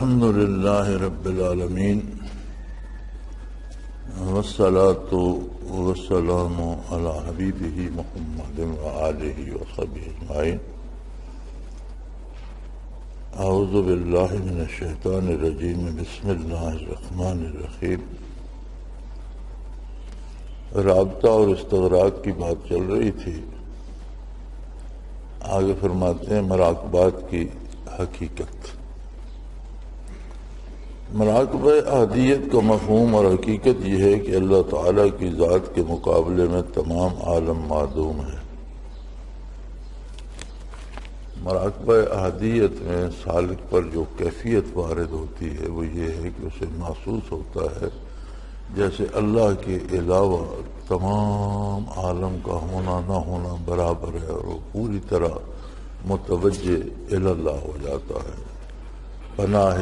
الحمد للہ رب العالمین والصلاة والسلام علی حبیبہ محمد وآلہ وصحبہ اجمعین. اعوذ باللہ من الشیطان الرجیم. بسم اللہ الرحمن الرحیم. رابطہ اور استغراق کی بات چل رہی تھی. آگے فرماتے ہیں مراقبات کی حقیقت. مراقبہ احدیت کا مفہوم اور حقیقت یہ ہے کہ اللہ تعالیٰ کی ذات کے مقابلے میں تمام عالم معدوم ہے. مراقبہ احدیت میں سالک پر جو کیفیت وارد ہوتی ہے وہ یہ ہے کہ اسے محسوس ہوتا ہے جیسے اللہ کے علاوہ تمام عالم کا ہونا نہ ہونا برابر ہے، اور وہ پوری طرح متوجہ الی اللہ ہو جاتا ہے. پناہ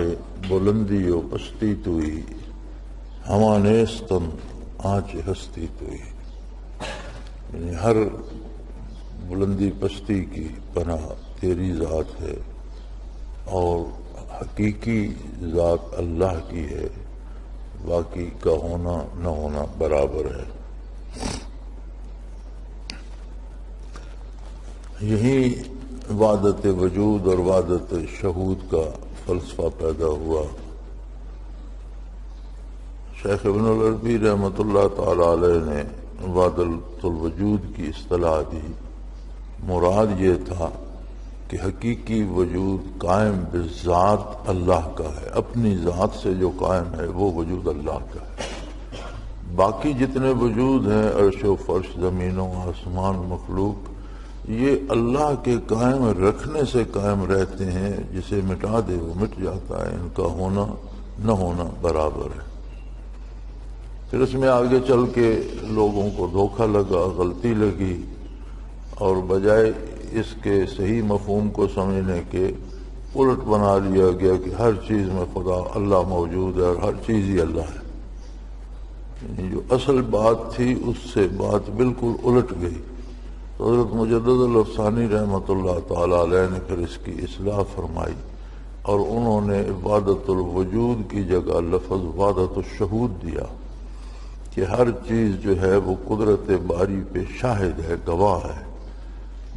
بلندی و پستی توئی ہما نیستم آنچ ہستی توئی، یعنی ہر بلندی پستی کی پناہ تیری ذات ہے اور حقیقی ذات اللہ کی ہے، باقی کا ہونا نہ ہونا برابر ہے. یہی وحدت وجود اور وحدت شہود کا فلسفہ پیدا ہوا. شیخ ابن العربی رحمۃ اللہ تعالی علیہ نے وحدت الوجود کی اصطلاح دی. مراد یہ تھا کہ حقیقی وجود قائم بذات اللہ کا ہے، اپنی ذات سے جو قائم ہے وہ وجود اللہ کا ہے. باقی جتنے وجود ہیں عرش و فرش، زمین و آسمان، مخلوق، یہ اللہ کے قائم رکھنے سے قائم رہتے ہیں. جسے مٹا دے وہ مٹ جاتا ہے. ان کا ہونا نہ ہونا برابر ہے. پھر اس میں آگے چل کے لوگوں کو دھوکہ لگا، غلطی لگی، اور بجائے اس کے صحیح مفہوم کو سمجھنے کے الٹ بنا لیا گیا کہ ہر چیز میں خدا اللہ موجود ہے اور ہر چیز ہی اللہ ہے. یعنی جو اصل بات تھی اس سے بات بالکل الٹ گئی. تو حضرت مجدد الافسانی رحمۃ اللہ تعالی علیہ نے پھر اس کی اصلاح فرمائی، اور انہوں نے وحدت الوجود کی جگہ لفظ وحدت الشہود دیا کہ ہر چیز جو ہے وہ قدرت باری پہ شاہد ہے، گواہ ہے.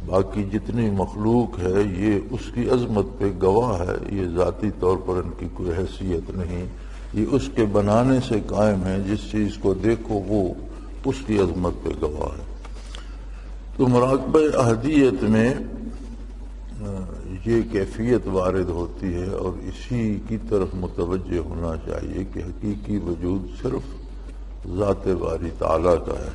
باقی جتنی مخلوق ہے یہ اس کی عظمت پہ گواہ ہے. یہ ذاتی طور پر ان کی کوئی حیثیت نہیں، یہ اس کے بنانے سے قائم ہے. جس چیز کو دیکھو وہ اس کی عظمت پہ گواہ ہے. تو مراقبہ احدیت میں یہ کیفیت وارد ہوتی ہے، اور اسی کی طرف متوجہ ہونا چاہیے کہ حقیقی وجود صرف ذات باری تعالیٰ کا ہے.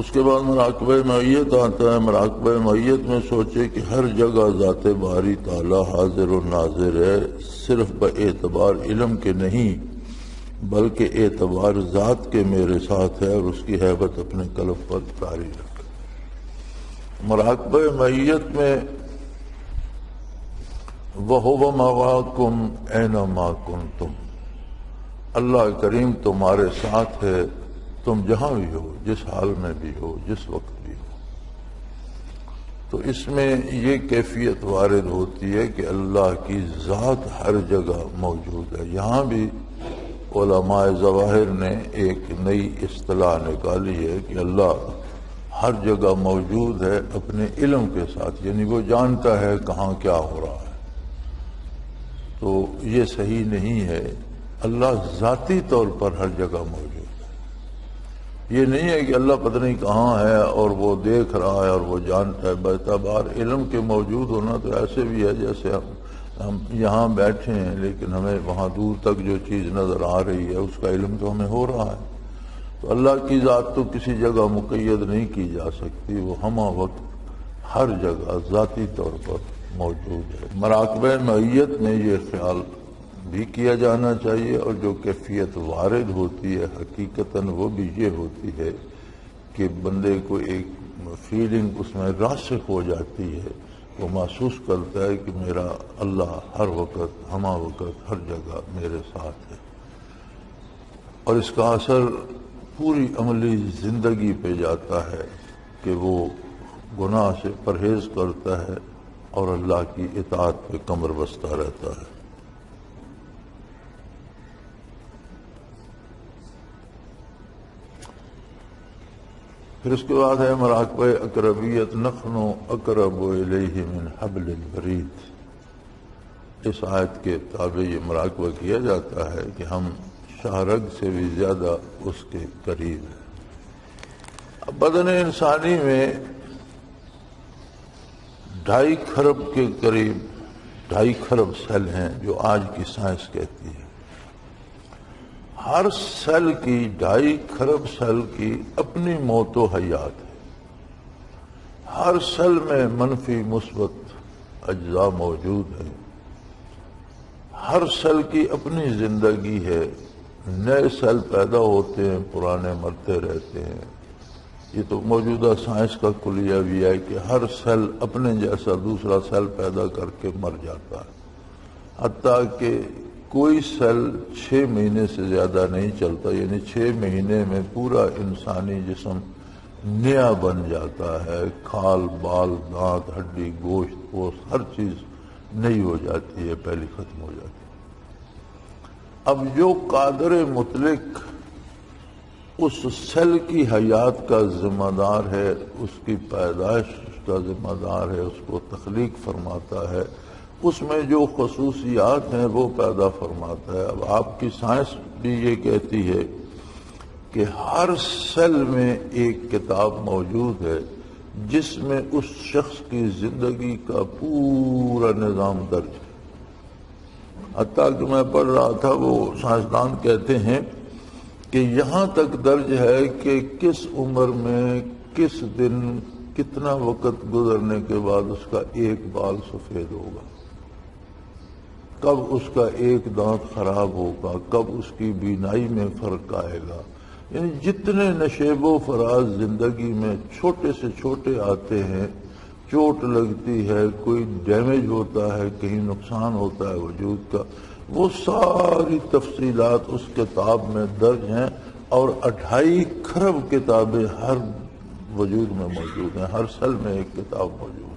اس کے بعد مراقبہ معیت آتا ہے. مراقبہ معیت میں سوچے کہ ہر جگہ ذات باری تعالیٰ حاضر و ناظر ہے، صرف باعتبار علم کے نہیں بلکہ اعتبار ذات کے میرے ساتھ ہے، اور اس کی حیبت اپنے قلب پر طاری رکھے. مراقبہ معیت میں وَهُوَ مَعَكُمْ أَيْنَمَا كُنْتُمْ، اللہ کریم تمہارے ساتھ ہے تم جہاں بھی ہو، جس حال میں بھی ہو، جس وقت بھی ہو. تو اس میں یہ کیفیت وارد ہوتی ہے کہ اللہ کی ذات ہر جگہ موجود ہے. یہاں بھی علماء ظواہر نے ایک نئی اصطلاح نکالی ہے کہ اللہ ہر جگہ موجود ہے اپنے علم کے ساتھ، یعنی وہ جانتا ہے کہاں کیا ہو رہا ہے. تو یہ صحیح نہیں ہے. اللہ ذاتی طور پر ہر جگہ موجود ہے. یہ نہیں ہے کہ اللہ پتہ نہیں کہاں ہے اور وہ دیکھ رہا ہے اور وہ جانتا ہے. باعتبار علم کے موجود ہونا تو ایسے بھی ہے جیسے ہم یہاں بیٹھے ہیں لیکن ہمیں وہاں دور تک جو چیز نظر آ رہی ہے اس کا علم تو ہمیں ہو رہا ہے. تو اللہ کی ذات تو کسی جگہ مقید نہیں کی جا سکتی، وہ ہمہ وقت ہر جگہ ذاتی طور پر موجود ہے. مراقبہ معیت میں یہ خیال بھی کیا جانا چاہیے، اور جو کیفیت وارد ہوتی ہے حقیقتاً وہ بھی یہ ہوتی ہے کہ بندے کو ایک فیلنگ اس میں راسخ ہو جاتی ہے. وہ محسوس کرتا ہے کہ میرا اللہ ہر وقت ہمہ وقت ہر جگہ میرے ساتھ ہے، اور اس کا اثر پوری عملی زندگی پہ جاتا ہے کہ وہ گناہ سے پرہیز کرتا ہے، اور اللہ کی اطاعت پہ کمر بستہ رہتا ہے۔ پھر اس کے بعد ہے مراقبہ اقربیت، نحن اقرب الیہ من حبل الورید۔ اس آیت کے تابع یہ مراقبہ کیا جاتا ہے کہ ہم شاہ رگ سے بھی زیادہ اس کے قریب ہیں۔ بدن انسانی میں 2.5 کھرب کے قریب 2.5 کھرب سیل ہیں، جو آج کی سائنس کہتی ہے۔ ہر سیل کی 2.5 کھرب سیل کی اپنی موت و حیات ہے۔ ہر سیل میں منفی مثبت اجزاء موجود ہیں۔ ہر سیل کی اپنی زندگی ہے، نئے سیل پیدا ہوتے ہیں، پرانے مرتے رہتے ہیں۔ یہ تو موجودہ سائنس کا کلیہ بھی ہے کہ ہر سیل اپنے جیسا دوسرا سیل پیدا کر کے مر جاتا ہے، حتیٰ کہ کوئی سیل 6 مہینے سے زیادہ نہیں چلتا، یعنی 6 مہینے میں پورا انسانی جسم نیا بن جاتا ہے، کھال بال دانت ہڈی گوشت پوست ہر چیز نئی ہو جاتی ہے، پہلی ختم ہو جاتی ہے۔ اب جو قادر مطلق اس سیل کی حیات کا ذمہ دار ہے، اس کی پیدائش کا ذمہ دار ہے، اس کو تخلیق فرماتا ہے، اس میں جو خصوصیات ہیں وہ پیدا فرماتا ہے۔ اب آپ کی سائنس بھی یہ کہتی ہے کہ ہر سیل میں ایک کتاب موجود ہے جس میں اس شخص کی زندگی کا پورا نظام درج ہے۔ حتیٰ کہ میں پڑھ رہا تھا، وہ سائنسدان کہتے ہیں کہ یہاں تک درج ہے کہ کس عمر میں کس دن کتنا وقت گزرنے کے بعد اس کا ایک بال سفید ہوگا، کب اس کا ایک دانت خراب ہوگا، کب اس کی بینائی میں فرق آئے گا۔ یعنی جتنے نشیب و فراز زندگی میں چھوٹے سے چھوٹے آتے ہیں، چوٹ لگتی ہے، کوئی ڈیمیج ہوتا ہے، کہیں نقصان ہوتا ہے وجود کا، وہ ساری تفصیلات اس کتاب میں درج ہیں، اور 2.5 کھرب کتابیں ہر وجود میں موجود ہیں، ہر سیل میں ایک کتاب موجود ہے۔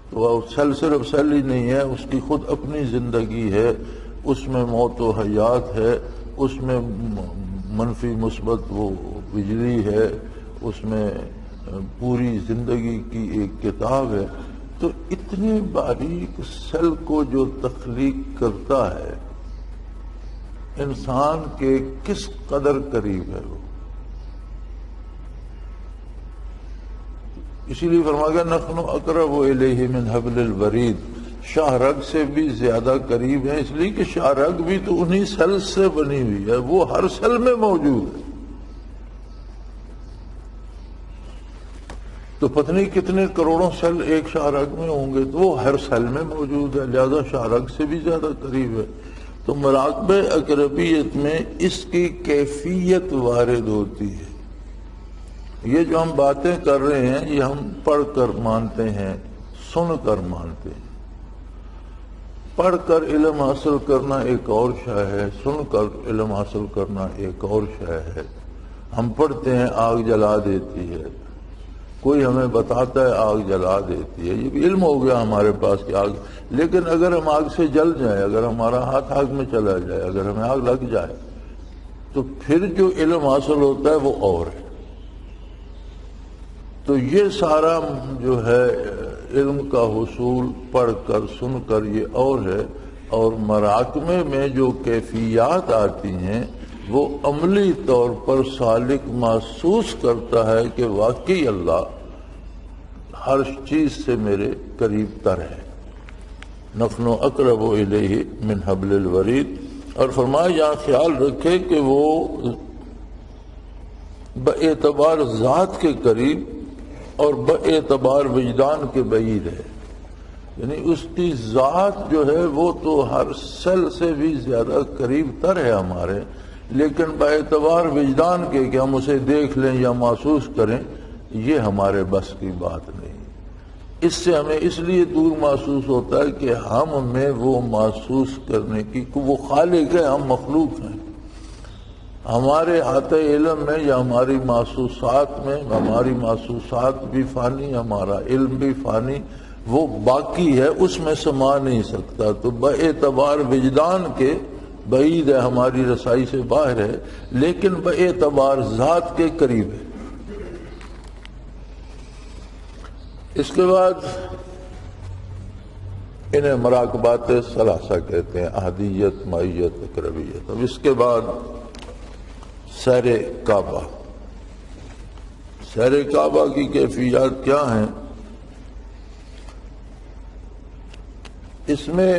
تو سیل صرف سیل ہی نہیں ہے، اس کی خود اپنی زندگی ہے، اس میں موت و حیات ہے، اس میں منفی مثبت وہ بجلی ہے، اس میں پوری زندگی کی ایک کتاب ہے۔ تو اتنے باریک سیل کو جو تخلیق کرتا ہے، انسان کے کس قدر قریب ہے وہ۔ اسی لیے فرمایا گیا نحن اقرب الیہ من حبل الورید، شاہ رگ سے بھی زیادہ قریب ہے، اس لیے کہ شاہ رگ بھی تو انہی سیل سے بنی ہوئی ہے، وہ ہر سیل میں موجود ہے۔ تو پتہ نہیں کتنے کروڑوں سیل ایک شاہ رگ میں ہوں گے، تو وہ ہر سیل میں موجود ہے، لہذا شاہ رگ سے بھی زیادہ قریب ہے۔ تو مراقبہ اقربیت میں اس کی کیفیت وارد ہوتی ہے۔ یہ جو ہم باتیں کر رہے ہیں، یہ ہم پڑھ کر مانتے ہیں، سن کر مانتے ہیں۔ پڑھ کر علم حاصل کرنا ایک اور شے ہے، سن کر علم حاصل کرنا ایک اور شے ہے۔ ہم پڑھتے ہیں آگ جلا دیتی ہے، کوئی ہمیں بتاتا ہے آگ جلا دیتی ہے، یہ بھی علم ہو گیا ہمارے پاس کہ آگ، لیکن اگر ہم آگ سے جل جائیں، اگر ہمارا ہاتھ آگ میں چلا جائے، اگر ہمیں آگ لگ جائے، تو پھر جو علم حاصل ہوتا ہے وہ اور ہے۔ تو یہ سارا جو ہے علم کا حصول پڑھ کر سن کر یہ اور ہے، اور مراقبے میں جو کیفیات آتی ہیں وہ عملی طور پر سالک محسوس کرتا ہے کہ واقعی اللہ ہر چیز سے میرے قریب تر ہے۔ نحن اقرب الیہ من حبل الورید، اور فرمایا یہاں خیال رکھے کہ وہ باعتبار ذات کے قریب اور باعتبار وجدان کے بعید ہے، یعنی اس کی ذات جو ہے وہ تو ہر سیل سے بھی زیادہ قریب تر ہے ہمارے، لیکن باعتبار وجدان کے کہ ہم اسے دیکھ لیں یا محسوس کریں، یہ ہمارے بس کی بات نہیں۔ اس سے ہمیں اس لیے دور محسوس ہوتا ہے کہ ہم میں وہ محسوس کرنے کی، وہ خالق ہے، ہم مخلوق ہیں۔ ہمارے احاطہ علم میں یا ہماری محسوسات میں، ہماری محسوسات بھی فانی، ہمارا علم بھی فانی، وہ باقی ہے، اس میں سما نہیں سکتا، تو باعتبار وجدان کے بعید ہے، ہماری رسائی سے باہر ہے، لیکن باعتبار ذات کے قریب ہے۔ اس کے بعد انہیں مراقبات ثلاثہ کہتے ہیں، احدیت، معیت، اقربیت۔ اب اس کے بعد سیر کعبہ۔ سیر کعبہ کی کیفیات کیا ہیں؟ اس میں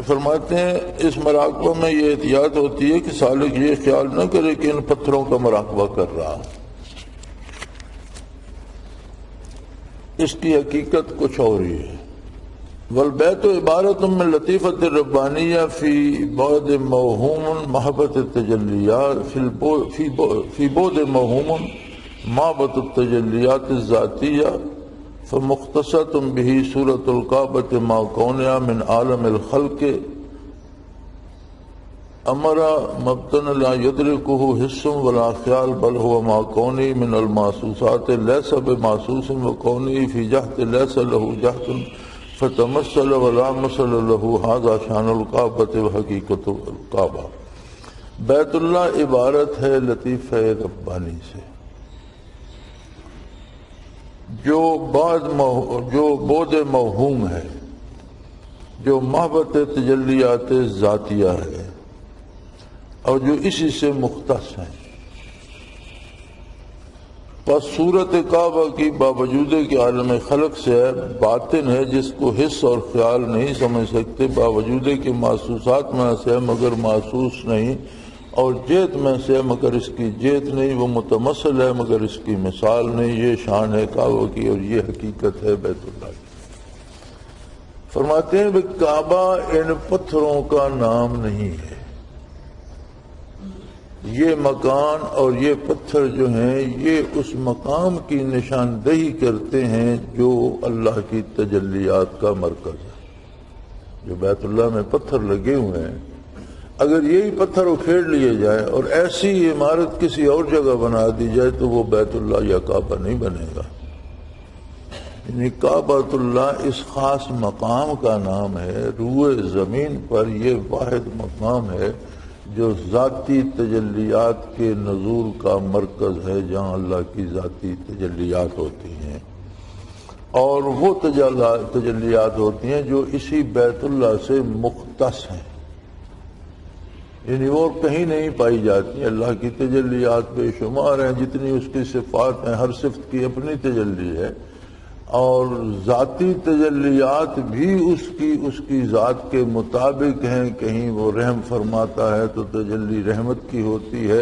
فرماتے ہیں اس مراقبہ میں یہ احتیاط ہوتی ہے کہ سالک یہ خیال نہ کرے کہ ان پتھروں کا مراقبہ کر رہا، اس کی حقیقت کچھ اور ہی ہے۔ والبیت عبارت من لطیفۃ الربانیہ فی بعد موہوم محبت التجلیات فی بعد موہوم محبت التجلیات الذاتیہ فمختصۃ بہ صورۃ الکعبۃ ما کونہا من عالم الخلق امر مبتن لا یدرکہ حس ولا خیال بل هو ما کونی من المحسوسات لیس بمحسوس وکونی فی جہت لیس لہ جہت فتمثل ولا مثل لہ ھذا شان الکعبۃ وحقیقت الکعبہ۔ بیت اللہ عبارت ہے لطیفہ ربانی سے، جو بعد موہوم ہے، جو محبت تجلیات ذاتیہ ہے اور جو اسی سے مختص ہیں۔ پس صورت کعبہ کی باوجود کہ عالم خلق سے ہے، باطن ہے جس کو حس اور خیال نہیں سمجھ سکتے، باوجود کہ محسوسات میں سے ہے مگر محسوس نہیں، اور جیت میں سے مگر اس کی جیت نہیں، وہ متمثل ہے مگر اس کی مثال نہیں۔ یہ شان ہے کعبہ کی اور یہ حقیقت ہے بیت اللہ کی۔ فرماتے ہیں کہ کعبہ ان پتھروں کا نام نہیں ہے، یہ مکان اور یہ پتھر جو ہیں یہ اس مقام کی نشاندہی کرتے ہیں جو اللہ کی تجلیات کا مرکز ہے۔ جو بیت اللہ میں پتھر لگے ہوئے ہیں، اگر یہی پتھر اکھیڑ لیے جائے اور ایسی عمارت کسی اور جگہ بنا دی جائے تو وہ بیت اللہ یا کعبہ نہیں بنے گا۔ یعنی کعبۃ اللہ اس خاص مقام کا نام ہے، روئے زمین پر یہ واحد مقام ہے جو ذاتی تجلیات کے نزول کا مرکز ہے، جہاں اللہ کی ذاتی تجلیات ہوتی ہیں، اور وہ تجلیات ہوتی ہیں جو اسی بیت اللہ سے مختص ہیں، یعنی وہ کہیں نہیں پائی جاتی۔ اللہ کی تجلیات بے شمار ہیں، جتنی اس کی صفات ہیں، ہر صفت کی اپنی تجلی ہے، اور ذاتی تجلیات بھی اس کی ذات کے مطابق ہیں۔ کہیں وہ رحم فرماتا ہے تو تجلی رحمت کی ہوتی ہے،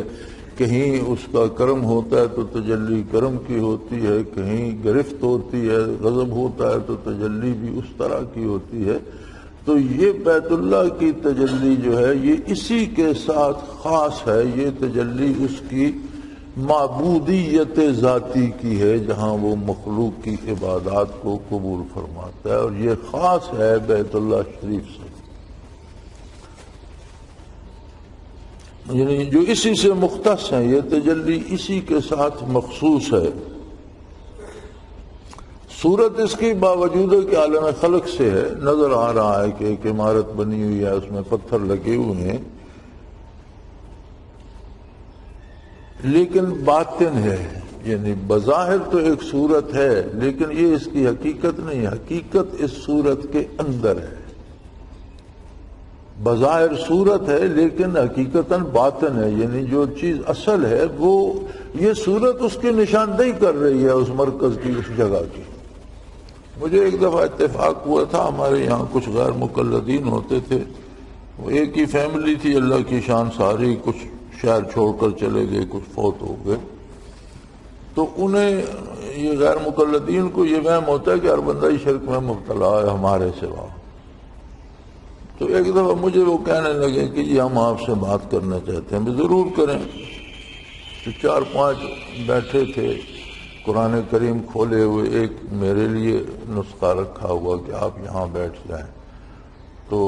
کہیں اس کا کرم ہوتا ہے تو تجلی کرم کی ہوتی ہے، کہیں گرفت ہوتی ہے، غضب ہوتا ہے تو تجلی بھی اس طرح کی ہوتی ہے۔ تو یہ بیت اللہ کی تجلی جو ہے یہ اسی کے ساتھ خاص ہے، یہ تجلی اس کی معبودیت ذاتی کی ہے، جہاں وہ مخلوق کی عبادات کو قبول فرماتا ہے، اور یہ خاص ہے بیت اللہ شریف سے، یعنی جو اسی سے مختص ہیں، یہ تجلی اسی کے ساتھ مخصوص ہے۔ صورت اس کی باوجود کہ عالم خلق سے ہے، نظر آ رہا ہے کہ ایک عمارت بنی ہوئی ہے، اس میں پتھر لگے ہوئے ہیں، لیکن باطن ہے، یعنی بظاہر تو ایک صورت ہے لیکن یہ اس کی حقیقت نہیں، حقیقت اس صورت کے اندر ہے۔ بظاہر صورت ہے لیکن حقیقتاً باطن ہے، یعنی جو چیز اصل ہے وہ یہ صورت اس کی نشاندہی کر رہی ہے، اس مرکز کی، اس جگہ کی۔ مجھے ایک دفعہ اتفاق ہوا تھا، ہمارے یہاں کچھ غیر مقلدین ہوتے تھے، وہ ایک ہی فیملی تھی، اللہ کی شان ساری، کچھ شہر چھوڑ کر چلے گئے، کچھ فوت ہو گئے، تو انہیں یہ غیر مقلدین کو یہ وہم ہوتا ہے کہ ہر بندہ ہی شرک میں مبتلا ہے ہمارے سوا۔ تو ایک دفعہ مجھے وہ کہنے لگے کہ جی ہم آپ سے بات کرنا چاہتے ہیں۔ ضرور کریں۔ تو 4-5 بیٹھے تھے، قرآن کریم کھولے ہوئے، ایک میرے لیے نسخہ رکھا ہوا کہ آپ یہاں بیٹھ جائیں۔ تو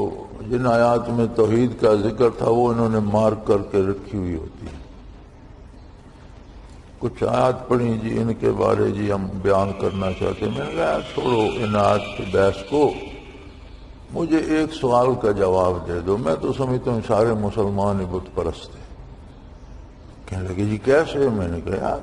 جن آیات میں توحید کا ذکر تھا وہ انہوں نے مارک کر کے رکھی ہوئی ہوتی ہے۔ کچھ آیات پڑھی جی ان کے بارے جی ہم بیان کرنا چاہتے ہیں۔ میں نے کہا چھوڑو ان آیات کی بحث کو، مجھے ایک سوال کا جواب دے دو، میں تو سمجھتا ہوں سارے مسلمان ہی بت پرست ہیں۔ کہنے لگے جی کیسے؟ میں نے کہا یار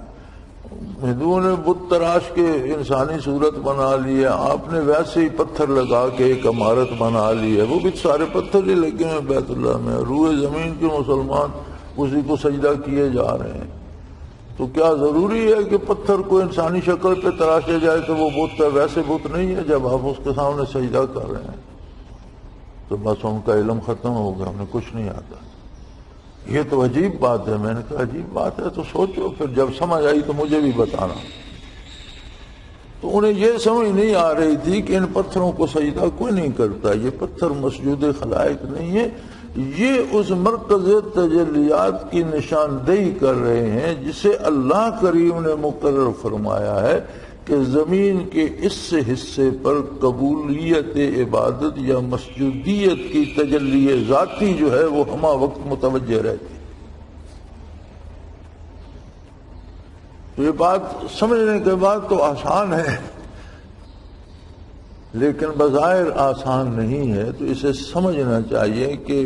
ہندوؤں نے بت تراش کے انسانی صورت بنا لی ہے، آپ نے ویسے ہی پتھر لگا کے ایک عمارت بنا لی ہے، وہ بھی سارے پتھر ہی لگے ہیں بیت اللہ میں، روئے زمین کے مسلمان اسی کو سجدہ کیے جا رہے ہیں، تو کیا ضروری ہے کہ پتھر کو انسانی شکل پہ تراشا جائے تو وہ بت ہے؟ ویسے بت نہیں ہے جب آپ اس کے سامنے سجدہ کر رہے ہیں۔ تو بس ان کا علم ختم ہو گیا، انہیں کچھ نہیں آتا۔ یہ تو عجیب بات ہے۔ میں نے کہا عجیب بات ہے تو سوچو، پھر جب سمجھ آئی تو مجھے بھی بتانا۔ تو انہیں یہ سمجھ نہیں آ رہی تھی کہ ان پتھروں کو سجدہ کوئی نہیں کرتا، یہ پتھر مسجود خلائق نہیں ہے، یہ اس مرکز تجلیات کی نشاندہی کر رہے ہیں جسے اللہ کریم نے مقرر فرمایا ہے کہ زمین کے اس حصے پر قبولیت عبادت یا مسجودیت کی تجلی ذاتی جو ہے وہ ہمہ وقت متوجہ رہتی ہے۔ تو یہ بات سمجھنے کے بعد تو آسان ہے، لیکن بظاہر آسان نہیں ہے۔ تو اسے سمجھنا چاہیے کہ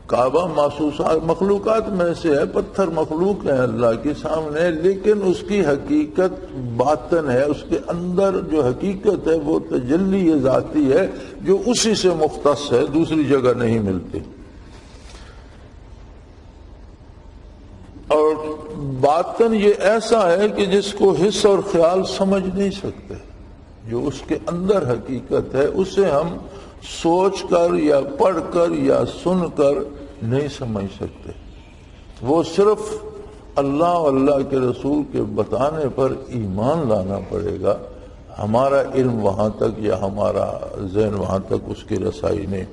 کعبہ محسوسات مخلوقات میں سے ہے، پتھر مخلوق ہے اللہ کے سامنے، لیکن اس کی حقیقت باطن ہے، اس کے اندر جو حقیقت ہے وہ تجلی ذاتی ہے جو اسی سے مختص ہے، دوسری جگہ نہیں ملتی۔ اور باطن یہ ایسا ہے کہ جس کو حس اور خیال سمجھ نہیں سکتے، جو اس کے اندر حقیقت ہے اسے ہم سوچ کر یا پڑھ کر یا سن کر نہیں سمجھ سکتے، وہ صرف اللہ اور اللہ کے رسول کے بتانے پر ایمان لانا پڑے گا۔ ہمارا علم وہاں تک یا ہمارا ذہن وہاں تک اس کی رسائی نہیں،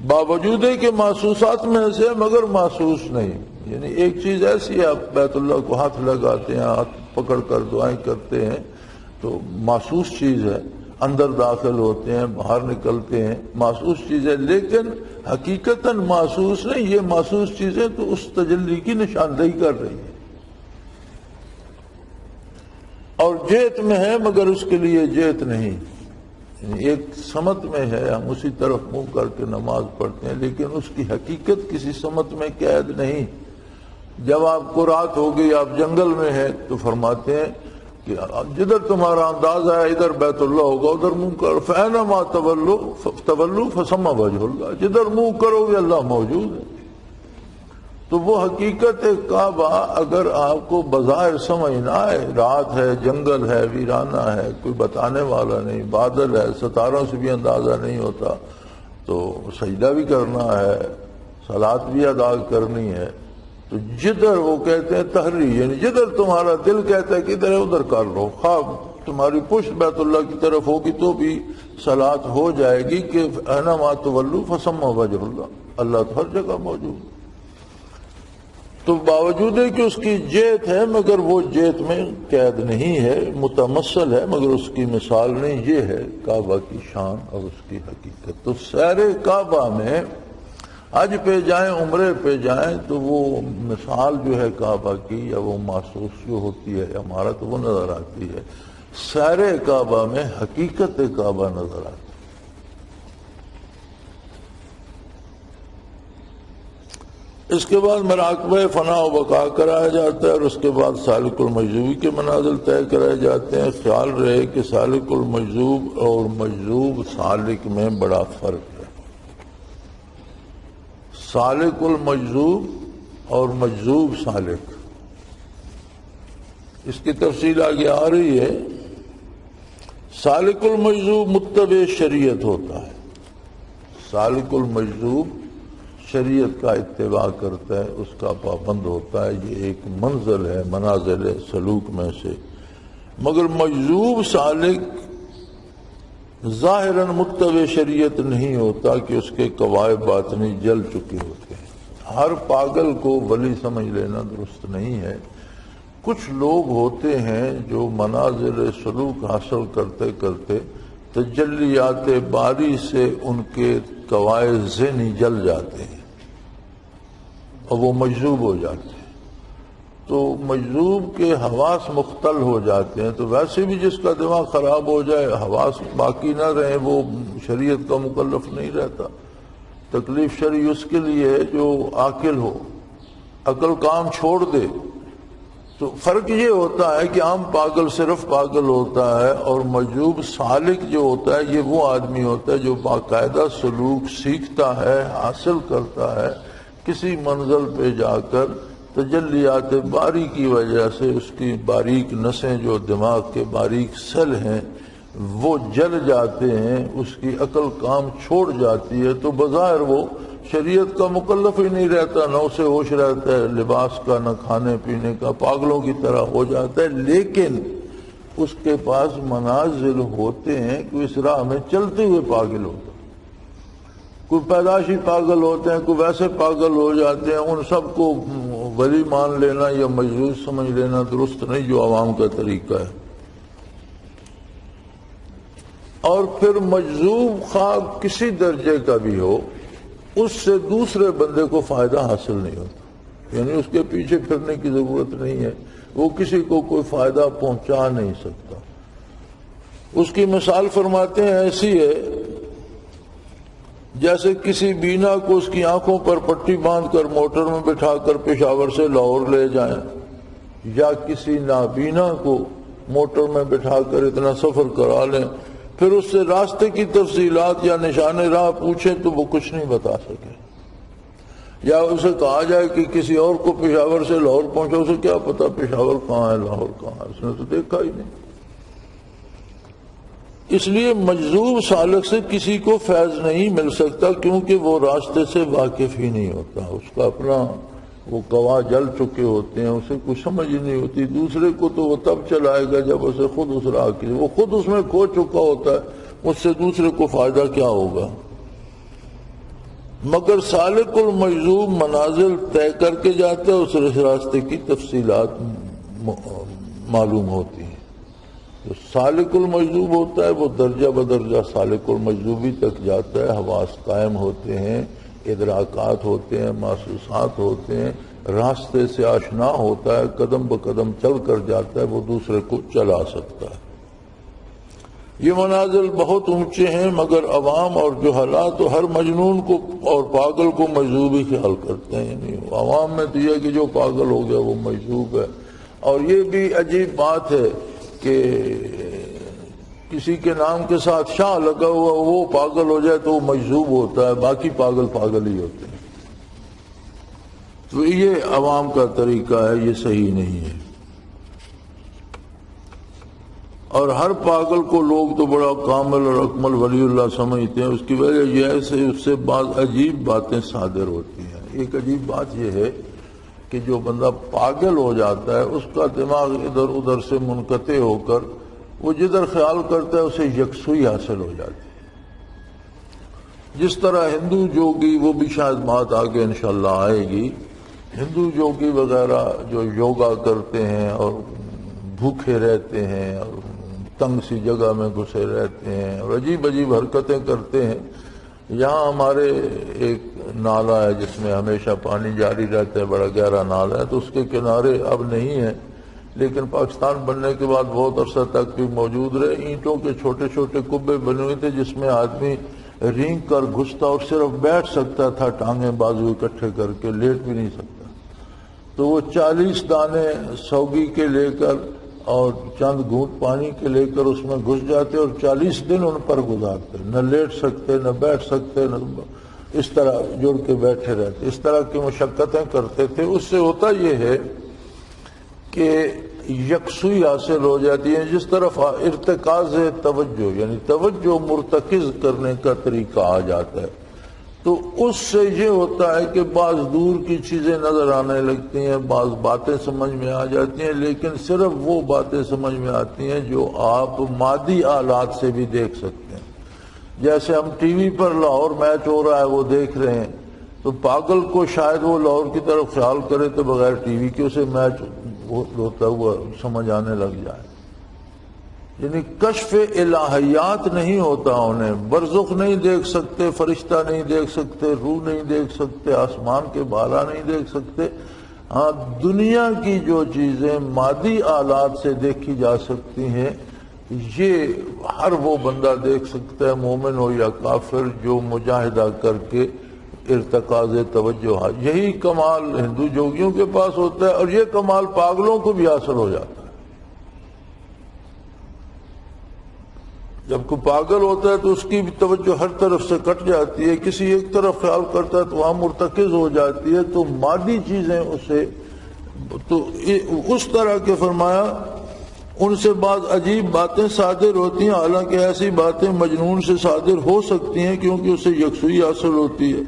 باوجود ہے کہ محسوسات میں سے مگر محسوس نہیں۔ یعنی ایک چیز ایسی ہے، آپ بیت اللہ کو ہاتھ لگاتے ہیں، ہاتھ پکڑ کر دعائیں کرتے ہیں تو محسوس چیز ہے، اندر داخل ہوتے ہیں باہر نکلتے ہیں، محسوس چیز ہے، لیکن حقیقتاً محسوس نہیں۔ یہ محسوس چیزیں تو اس تجلی کی نشاندہی کر رہی ہیں، اور جیت میں ہے مگر اس کے لیے جیت نہیں۔ ایک سمت میں ہے، ہم اسی طرف منہ کر کے نماز پڑھتے ہیں، لیکن اس کی حقیقت کسی سمت میں قید نہیں۔ جب آپ کو رات ہو گئی، آپ جنگل میں ہیں، تو فرماتے ہیں کہ جدھر تمہارا انداز ہے ادھر بیت اللہ ہوگا، ادھر منہ کرو، فَأَيْنَمَا تَوَلُّوا فَثَمَّ وَجْهُ اللَّهِ، جدھر منہ کرو گے اللہ موجود ہے۔ تو وہ حقیقت کعبہ اگر آپ کو بظاہر سمجھ نہ آئے، رات ہے، جنگل ہے، ویرانہ ہے، کوئی بتانے والا نہیں، بادل ہے، ستاروں سے بھی اندازہ نہیں ہوتا، تو سجدہ بھی کرنا ہے، صلات بھی ادا کرنی ہے، تو جدھر وہ کہتے ہیں تحریر، یعنی جدھر تمہارا دل کہتا ہے کہ ادھر ہے ادھر کر لو، خواب تمہاری پشت بیت اللہ کی طرف ہوگی تو بھی صلات ہو جائے گی کہ اَيْنَمَا تُوَلُّوا فَثَمَّ وَجْهُ اللَّهِ، اللہ تو ہر جگہ موجود ہے۔ تو باوجود ہے کہ اس کی جیت ہے مگر وہ جیت میں قید نہیں ہے، متمثل ہے مگر اس کی مثال نہیں۔ یہ ہے کعبہ کی شان اور اس کی حقیقت۔ تو سیر کعبہ میں حج پہ جائیں، عمرے پہ جائیں، تو وہ مثال جو ہے کعبہ کی یا وہ محسوس جو ہوتی ہے عمارت وہ نظر آتی ہے، سیر کعبہ میں حقیقت کعبہ نظر آتی ہے۔ اس کے بعد مراقبہ فنا و بقا کرایا جاتا ہے، اور اس کے بعد سالک المجذوب کے منازل طے کرائے جاتے ہیں۔ خیال رہے کہ سالک المجذوب اور مجذوب سالک میں بڑا فرق ہے۔ سالک المجذوب اور مجذوب سالک، اس کی تفصیل آگے آ رہی ہے۔ سالک المجذوب متبع شریعت ہوتا ہے، سالک المجذوب شریعت کا اتباع کرتا ہے، اس کا پابند ہوتا ہے، یہ ایک منزل ہے منازل سلوک میں سے۔ مگر مجذوب سالک ظاہراً متبع شریعت نہیں ہوتا کہ اس کے قواعد باطنی جل چکے ہوتے ہیں۔ ہر پاگل کو ولی سمجھ لینا درست نہیں ہے۔ کچھ لوگ ہوتے ہیں جو منازل سلوک حاصل کرتے کرتے تجلیات باری سے ان کے قواعد ذہنی جل جاتے ہیں اور وہ مجذوب ہو جاتے ہیں۔ تو مجذوب کے حواس مختل ہو جاتے ہیں. تو ویسے بھی جس کا دماغ خراب ہو جائے، حواس باقی نہ رہیں، وہ شریعت کا مکلف نہیں رہتا. تکلیف شرعی اس کے لیے ہے جو عاقل ہو، عقل کام چھوڑ دے. تو فرق یہ ہوتا ہے کہ عام پاگل صرف پاگل ہوتا ہے، اور مجذوب سالک جو ہوتا ہے یہ وہ آدمی ہوتا ہے جو باقاعدہ سلوک سیکھتا ہے، حاصل کرتا ہے. کسی منزل پہ جا کر تجلیات باری کی وجہ سے اس کی باریک نسیں، جو دماغ کے باریک سیل ہیں، وہ جل جاتے ہیں، اس کی عقل کام چھوڑ جاتی ہے. تو بظاہر وہ شریعت کا مکلف ہی نہیں رہتا، نہ اسے ہوش رہتا ہے لباس کا، نہ کھانے پینے کا، پاگلوں کی طرح ہو جاتا ہے. لیکن اس کے پاس منازل ہوتے ہیں کہ اس راہ میں چلتے ہوئے پاگل ہوتا ہے. کوئی پیدائشی پاگل ہوتے ہیں، کوئی ویسے پاگل ہو جاتے ہیں. ان سب کو ولی مان لینا یا مجذوب سمجھ لینا درست نہیں، جو عوام کا طریقہ ہے. اور پھر مجذوب خواہ کسی درجے کا بھی ہو، اس سے دوسرے بندے کو فائدہ حاصل نہیں ہوتا. یعنی اس کے پیچھے پھرنے کی ضرورت نہیں ہے، وہ کسی کو کوئی فائدہ پہنچا نہیں سکتا. اس کی مثال فرماتے ہیں ایسی ہے جیسے کسی بینا کو اس کی آنکھوں پر پٹی باندھ کر موٹر میں بٹھا کر پشاور سے لاہور لے جائیں، یا کسی نابینا کو موٹر میں بٹھا کر اتنا سفر کرا لیں، پھر اس سے راستے کی تفصیلات یا نشان راہ پوچھیں تو وہ کچھ نہیں بتا سکے. یا اسے کہا جائے کہ کسی اور کو پشاور سے لاہور پہنچا، اسے کیا پتا پشاور کہاں ہے، لاہور کہاں ہے، اس نے تو دیکھا ہی نہیں. اس لیے مجذوب سالک سے کسی کو فیض نہیں مل سکتا، کیونکہ وہ راستے سے واقف ہی نہیں ہوتا. اس کا اپنا وہ گواہ جل چکے ہوتے ہیں، اسے کچھ سمجھ ہی نہیں ہوتی. دوسرے کو تو وہ تب چلائے گا جب اسے خود اس راہ کی، وہ خود اس میں کھو چکا ہوتا ہے، اس سے دوسرے کو فائدہ کیا ہوگا. مگر سالک المجذوب منازل طے کر کے جاتے ہیں، اس راستے کی تفصیلات معلوم ہوتی ہیں. جو سالک المجذوب ہوتا ہے وہ درجہ بدرجہ سالک المجذوبی تک جاتا ہے. حواس قائم ہوتے ہیں، ادراکات ہوتے ہیں، محسوسات ہوتے ہیں، راستے سے آشنا ہوتا ہے، قدم بقدم چل کر جاتا ہے، وہ دوسرے کو چلا سکتا ہے. یہ منازل بہت اونچے ہیں، مگر عوام اور جہلاء تو ہر مجنون کو اور پاگل کو مجذوب ہی خیال کرتے ہیں. یعنی عوام میں تو یہ کہ جو پاگل ہو گیا وہ مجذوب ہے. اور یہ بھی عجیب بات ہے کہ کسی کے نام کے ساتھ شاہ لگا ہوا وہ پاگل ہو جائے تو وہ مجذوب ہوتا ہے، باقی پاگل پاگل ہی ہوتے ہیں. تو یہ عوام کا طریقہ ہے، یہ صحیح نہیں ہے. اور ہر پاگل کو لوگ تو بڑا کامل اور اکمل ولی اللہ سمجھتے ہیں. اس کی وجہ یہ ہے کہ اس سے بعض عجیب باتیں صادر ہوتی ہیں. ایک عجیب بات یہ ہے کہ جو بندہ پاگل ہو جاتا ہے اس کا دماغ ادھر ادھر سے منقطع ہو کر وہ جدھر خیال کرتا ہے اسے یکسوئی حاصل ہو جاتی ہے. جس طرح ہندو جوگی، وہ بھی شاید بات آگے انشاءاللہ آئے گی، ہندو جوگی وغیرہ جو یوگا کرتے ہیں اور بھوکے رہتے ہیں اور تنگ سی جگہ میں گھسے رہتے ہیں اور عجیب عجیب حرکتیں کرتے ہیں. یہاں ہمارے ایک نالہ ہے جس میں ہمیشہ پانی جاری رہتا ہے، بڑا گہرا نالہ ہے، تو اس کے کنارے اب نہیں ہیں، لیکن پاکستان بننے کے بعد بہت عرصہ تک بھی موجود رہے. اینٹوں کے چھوٹے چھوٹے کبے بنے ہوئے تھے جس میں آدمی رینگ کر گھستا اور صرف بیٹھ سکتا تھا، ٹانگیں بازو اکٹھے کر کے، لیٹ بھی نہیں سکتا. تو وہ 40 دانے سوگی کے لے کر اور چند گھونٹ پانی کے لے کر اس میں گھس جاتے اور 40 دن ان پر گزارتے، نہ لیٹ سکتے نہ بیٹھ سکتے، نہ اس طرح جڑ کے بیٹھے رہتے. اس طرح کی مشقتیں کرتے تھے. اس سے ہوتا یہ ہے کہ یکسوئی حاصل ہو جاتی ہے. جس طرف ارتکاز توجہ یعنی توجہ مرتکز کرنے کا طریقہ آ جاتا ہے، تو اس سے یہ ہوتا ہے کہ بعض دور کی چیزیں نظر آنے لگتی ہیں، بعض باتیں سمجھ میں آ جاتی ہیں، لیکن صرف وہ باتیں سمجھ میں آتی ہیں جو آپ مادی آلات سے بھی دیکھ سکتے ہیں. جیسے ہم ٹی وی پر لاہور میچ ہو رہا ہے وہ دیکھ رہے ہیں، تو پاگل کو شاید وہ لاہور کی طرف خیال کرے تو بغیر ٹی وی کے اسے میچ ہوتا ہوا سمجھ آنے لگ جائے. یعنی کشف الہیات نہیں ہوتا انہیں، برزخ نہیں دیکھ سکتے، فرشتہ نہیں دیکھ سکتے، روح نہیں دیکھ سکتے، آسمان کے بالا نہیں دیکھ سکتے، ہاں دنیا کی جو چیزیں مادی آلات سے دیکھی جا سکتی ہیں یہ ہر وہ بندہ دیکھ سکتا ہے، مومن ہو یا کافر، جو مجاہدہ کر کے ارتکاز توجہ ہے۔ یہی کمال ہندو جوگیوں کے پاس ہوتا ہے اور یہ کمال پاگلوں کو بھی حاصل ہو جاتا ہے۔ جب کوئی پاگل ہوتا ہے تو اس کی بھی توجہ ہر طرف سے کٹ جاتی ہے، کسی ایک طرف خیال کرتا ہے تو وہاں مرتکز ہو جاتی ہے، تو مادی چیزیں اسے تو اس طرح کے فرمایا ان سے بعض عجیب باتیں صادر ہوتی ہیں، حالانکہ ایسی باتیں مجنون سے صادر ہو سکتی ہیں کیونکہ اسے یکسوئی حاصل ہوتی ہے۔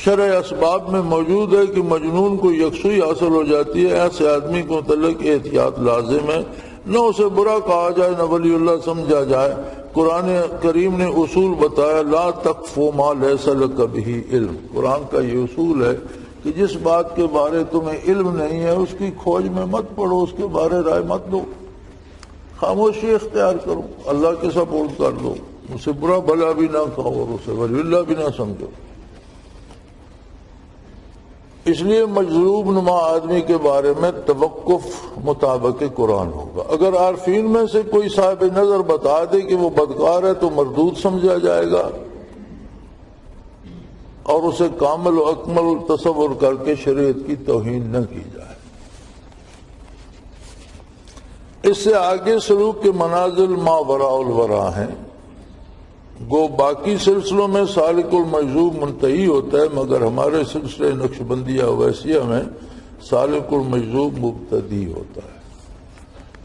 شرع اسباب میں موجود ہے کہ مجنون کو یکسوئی حاصل ہو جاتی ہے، ایسے آدمی کو متعلق احتیاط لازم ہے، نہ اسے برا کہا جائے نہ ولی اللہ سمجھا جائے۔ قرآن کریم نے اصول بتایا، لا تقف ما لیس لک بہ علم۔ قرآن کا یہ اصول ہے کہ جس بات کے بارے تمہیں علم نہیں ہے اس کی کھوج میں مت پڑو، اس کے بارے رائے مت دو، خاموشی اختیار کرو، اللہ کے سپورٹ کر دو، اسے برا بھلا بھی نہ کہو اور اسے ولی اللہ بھی نہ سمجھو۔ اس لیے مجذوب نما آدمی کے بارے میں توقف مطابق قرآن ہوگا۔ اگر عارفین میں سے کوئی صاحب نظر بتا دے کہ وہ بدکار ہے تو مردود سمجھا جائے گا اور اسے کامل و اکمل تصور کر کے شریعت کی توہین نہ کی جائے۔ اس سے آگے سلوک کے منازل ما وراء الورا ہیں، گو باقی سلسلوں میں سالک المجذوب منتہی ہوتا ہے، مگر ہمارے سلسلے نقشبندیہ اویسیہ میں سالک المجذوب مبتدی ہوتا ہے۔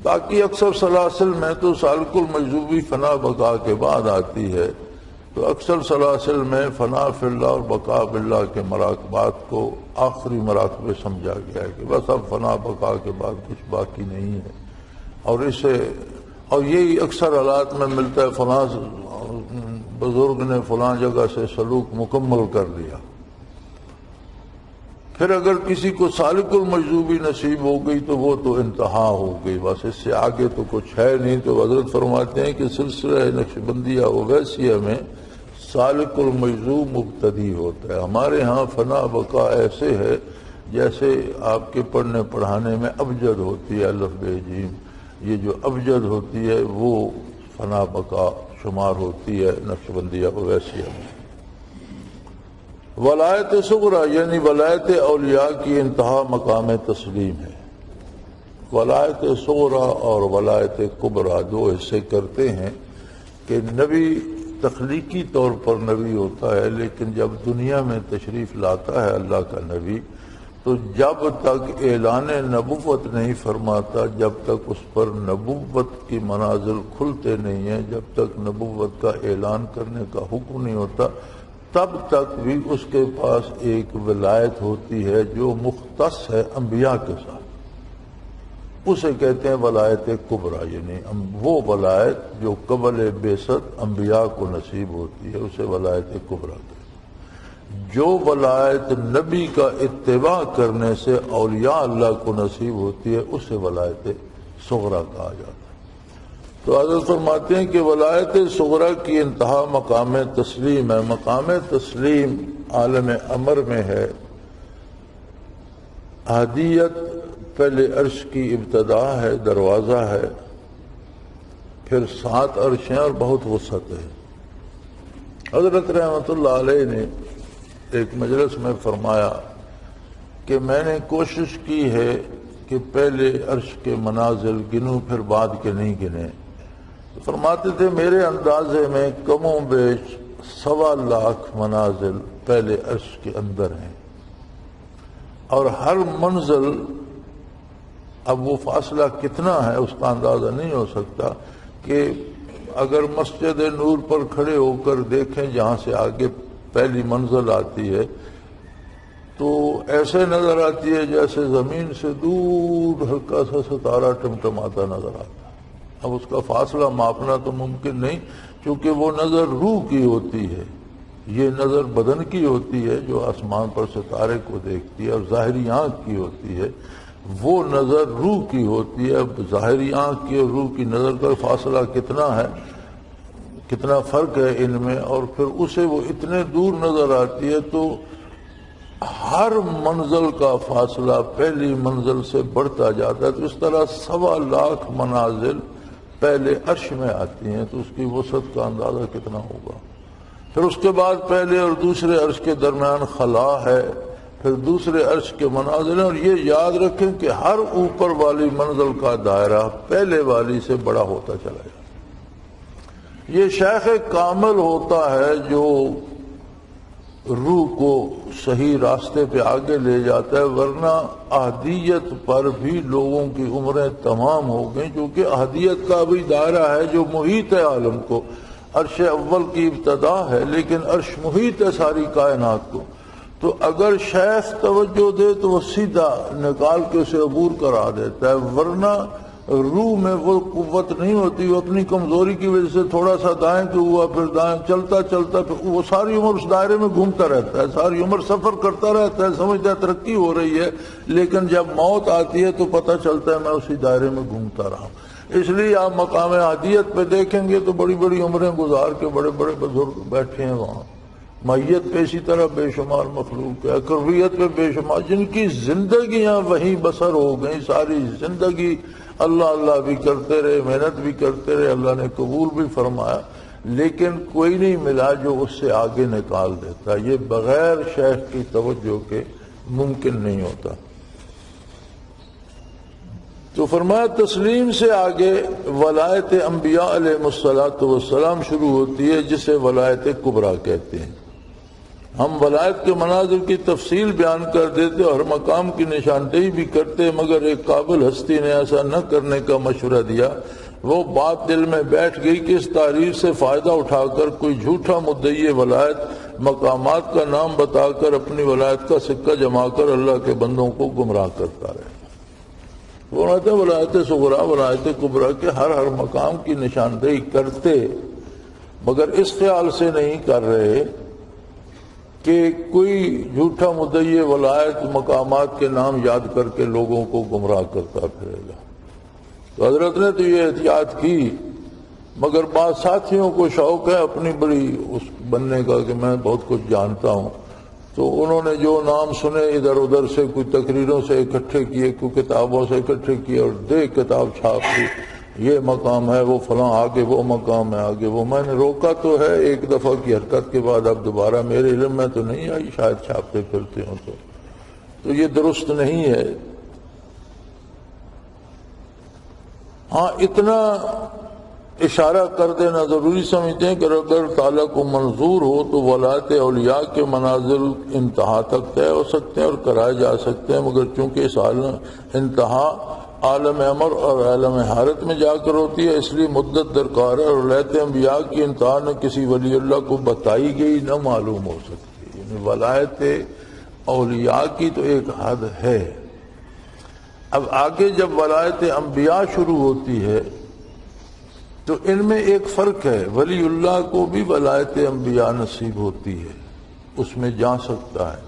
باقی اکثر سلاسل میں تو سالک المجذوبی فنا بقا کے بعد آتی ہے، تو اکثر سلاسل میں فنا فی اللہ اور بقا باللہ کے مراقبات کو آخری مراقبے سمجھا گیا ہے کہ بس اب فنا بقا کے بعد کچھ باقی نہیں ہے، اور یہی اکثر حالات میں ملتا ہے، فلاں بزرگ نے فلاں جگہ سے سلوک مکمل کر لیا، پھر اگر کسی کو سالک المجذوبی نصیب ہو گئی تو وہ تو انتہا ہو گئی، بس اس سے آگے تو کچھ ہے نہیں۔ تو حضرت فرماتے ہیں کہ سلسلہ نقشبندیہ اویسیہ میں سالک المجذوب مبتدی ہوتا ہے۔ ہمارے ہاں فنا بقا ایسے ہے جیسے آپ کے پڑھنے پڑھانے میں ابجد ہوتی ہے، الف بے جیم، یہ جو ابجد ہوتی ہے وہ فنا بقا شمار ہوتی ہے نقشبندیہ اویسیہ میں۔ ولایت صغریٰ یعنی ولایت اولیاء کی انتہا مقام تسلیم ہے۔ ولایت صغریٰ اور ولایت کبریٰ دو حصے کرتے ہیں کہ نبی تخلیقی طور پر نبی ہوتا ہے، لیکن جب دنیا میں تشریف لاتا ہے اللہ کا نبی تو جب تک اعلان نبوت نہیں فرماتا، جب تک اس پر نبوت کی منازل کھلتے نہیں ہیں، جب تک نبوت کا اعلان کرنے کا حکم نہیں ہوتا، تب تک بھی اس کے پاس ایک ولایت ہوتی ہے جو مختص ہے انبیاء کے ساتھ، اسے کہتے ہیں ولایت کبریٰ، یعنی وہ ولایت جو قبل بعثت انبیاء کو نصیب ہوتی ہے اسے ولایت کبریٰ کہتے ہیں۔ جو ولایت نبی کا اتباع کرنے سے اولیاء اللہ کو نصیب ہوتی ہے اسے ولایت صغریٰ کہا جاتا ہے۔ تو حضرت فرماتے ہیں کہ ولایت صغریٰ کی انتہا مقام تسلیم ہے۔ مقام تسلیم عالم امر میں ہے، احدیت پہلے عرش کی ابتدا ہے، دروازہ ہے، پھر 7 عرشیں اور بہت وسعت ہے۔ حضرت رحمت اللہ علیہ نے ایک مجلس میں فرمایا کہ میں نے کوشش کی ہے کہ پہلے عرش کے منازل گنوں پھر بعد کے نہیں گنے۔ فرماتے تھے میرے اندازے میں کم و بیش 1.25 لاکھ منازل پہلے عرش کے اندر ہیں، اور ہر منزل اب وہ فاصلہ کتنا ہے اس کا اندازہ نہیں ہو سکتا کہ اگر مسجد نور پر کھڑے ہو کر دیکھیں جہاں سے آگے پہلی منزل آتی ہے تو ایسے نظر آتی ہے جیسے زمین سے دور ہلکا سا ستارہ ٹمٹماتا نظر آتا ہے۔ اب اس کا فاصلہ ماپنا تو ممکن نہیں، چونکہ وہ نظر روح کی ہوتی ہے، یہ نظر بدن کی ہوتی ہے جو آسمان پر ستارے کو دیکھتی ہے، اور ظاہری آنکھ کی ہوتی ہے، وہ نظر روح کی ہوتی ہے۔ اب ظاہری آنکھ کی اور روح کی نظر کا فاصلہ کتنا ہے، کتنا فرق ہے ان میں، اور پھر اسے وہ اتنے دور نظر آتی ہے۔ تو ہر منزل کا فاصلہ پہلی منزل سے بڑھتا جاتا ہے، تو اس طرح 1.25 منازل پہلے عرش میں آتی ہیں، تو اس کی وسعت کا اندازہ کتنا ہوگا۔ پھر اس کے بعد پہلے اور دوسرے عرش کے درمیان خلا ہے، پھر دوسرے عرش کے منازل ہیں، اور یہ یاد رکھیں کہ ہر اوپر والی منزل کا دائرہ پہلے والی سے بڑا ہوتا چلا جاتا ہے۔ یہ شیخ کامل ہوتا ہے جو روح کو صحیح راستے پہ آگے لے جاتا ہے، ورنہ احدیت پر بھی لوگوں کی عمریں تمام ہو گئیں، کیونکہ احدیت کا بھی دائرہ ہے جو محیط ہے عالم کو۔ عرش اول کی ابتدا ہے، لیکن عرش محیط ہے ساری کائنات کو، تو اگر شیخ توجہ دے تو وہ سیدھا نکال کے اسے عبور کرا دیتا ہے، ورنہ روح میں وہ قوت نہیں ہوتی، وہ اپنی کمزوری کی وجہ سے تھوڑا سا دائیں کو ہوا، پھر دائیں چلتا چلتا، پھر وہ ساری عمر اس دائرے میں گھومتا رہتا ہے، ساری عمر سفر کرتا رہتا ہے، سمجھتا ہے ترقی ہو رہی ہے، لیکن جب موت آتی ہے تو پتہ چلتا ہے میں اسی دائرے میں گھومتا رہا ہوں۔ اس لیے آپ مقام عادیت پہ دیکھیں گے تو بڑی بڑی عمریں گزار کے بڑے بڑے بزرگ بیٹھے ہیں وہاں، میت پہ اسی طرح بے شمار مخلوق ہے، قربیت پہ بے شمار، جن کی زندگیاں وہیں بسر ہو گئیں، ساری زندگی اللہ اللہ بھی کرتے رہے، محنت بھی کرتے رہے، اللہ نے قبول بھی فرمایا، لیکن کوئی نہیں ملا جو اس سے آگے نکال دیتا۔ یہ بغیر شیخ کی توجہ کے ممکن نہیں ہوتا۔ تو فرمایا تسلیم سے آگے ولایت انبیاء علیہ السلام شروع ہوتی ہے، جسے ولایت کبریٰ کہتے ہیں۔ ہم ولایت کے مناظر کی تفصیل بیان کر دیتے اور ہر مقام کی نشاندہی بھی کرتے، مگر ایک قابل ہستی نے ایسا نہ کرنے کا مشورہ دیا۔ وہ بات دل میں بیٹھ گئی کہ اس تعریف سے فائدہ اٹھا کر کوئی جھوٹا مدعی ولایت مقامات کا نام بتا کر اپنی ولایت کا سکہ جما کر اللہ کے بندوں کو گمراہ کرتا رہے۔ وہ کہتے ہیں ولایت صغریٰ ولایت کبریٰ کے ہر مقام کی نشاندہی کرتے، مگر اس خیال سے نہیں کر رہے کہ کوئی جھوٹا مدعی ولایت مقامات کے نام یاد کر کے لوگوں کو گمراہ کرتا پھرے گا۔ تو حضرت نے تو یہ احتیاط کی، مگر بعض ساتھیوں کو شوق ہے اپنی بڑی اس بننے کا کہ میں بہت کچھ جانتا ہوں، تو انہوں نے جو نام سنے ادھر ادھر سے کوئی تقریروں سے اکٹھے کیے، کوئی کتابوں سے اکٹھے کیے، اور کتاب چھاپ دی، یہ مقام ہے وہ فلاں، آگے وہ مقام ہے، آگے وہ۔ میں نے روکا تو ہے ایک دفعہ کی حرکت کے بعد، اب دوبارہ میرے علم میں تو نہیں آئی، شاید چھاپتے پھرتے ہوں تو یہ درست نہیں ہے۔ ہاں اتنا اشارہ کر دینا ضروری سمجھتے ہیں کہ اگر تعالیٰ کو منظور ہو تو ولایت اولیاء کے منازل انتہا تک طے ہو سکتے ہیں اور کرائے جا سکتے ہیں، مگر چونکہ اس انتہا عالم امر اور عالم حارت میں جا کر ہوتی ہے، اس لیے مدت درکار ہے، اور ولایت انبیاء کی انتہا نہ کسی ولی اللہ کو بتائی گئی نہ معلوم ہو سکتی۔ یعنی ولایت اولیاء کی تو ایک حد ہے۔ اب آگے جب ولایت انبیاء شروع ہوتی ہے تو ان میں ایک فرق ہے، ولی اللہ کو بھی ولایت انبیاء نصیب ہوتی ہے، اس میں جا سکتا ہے،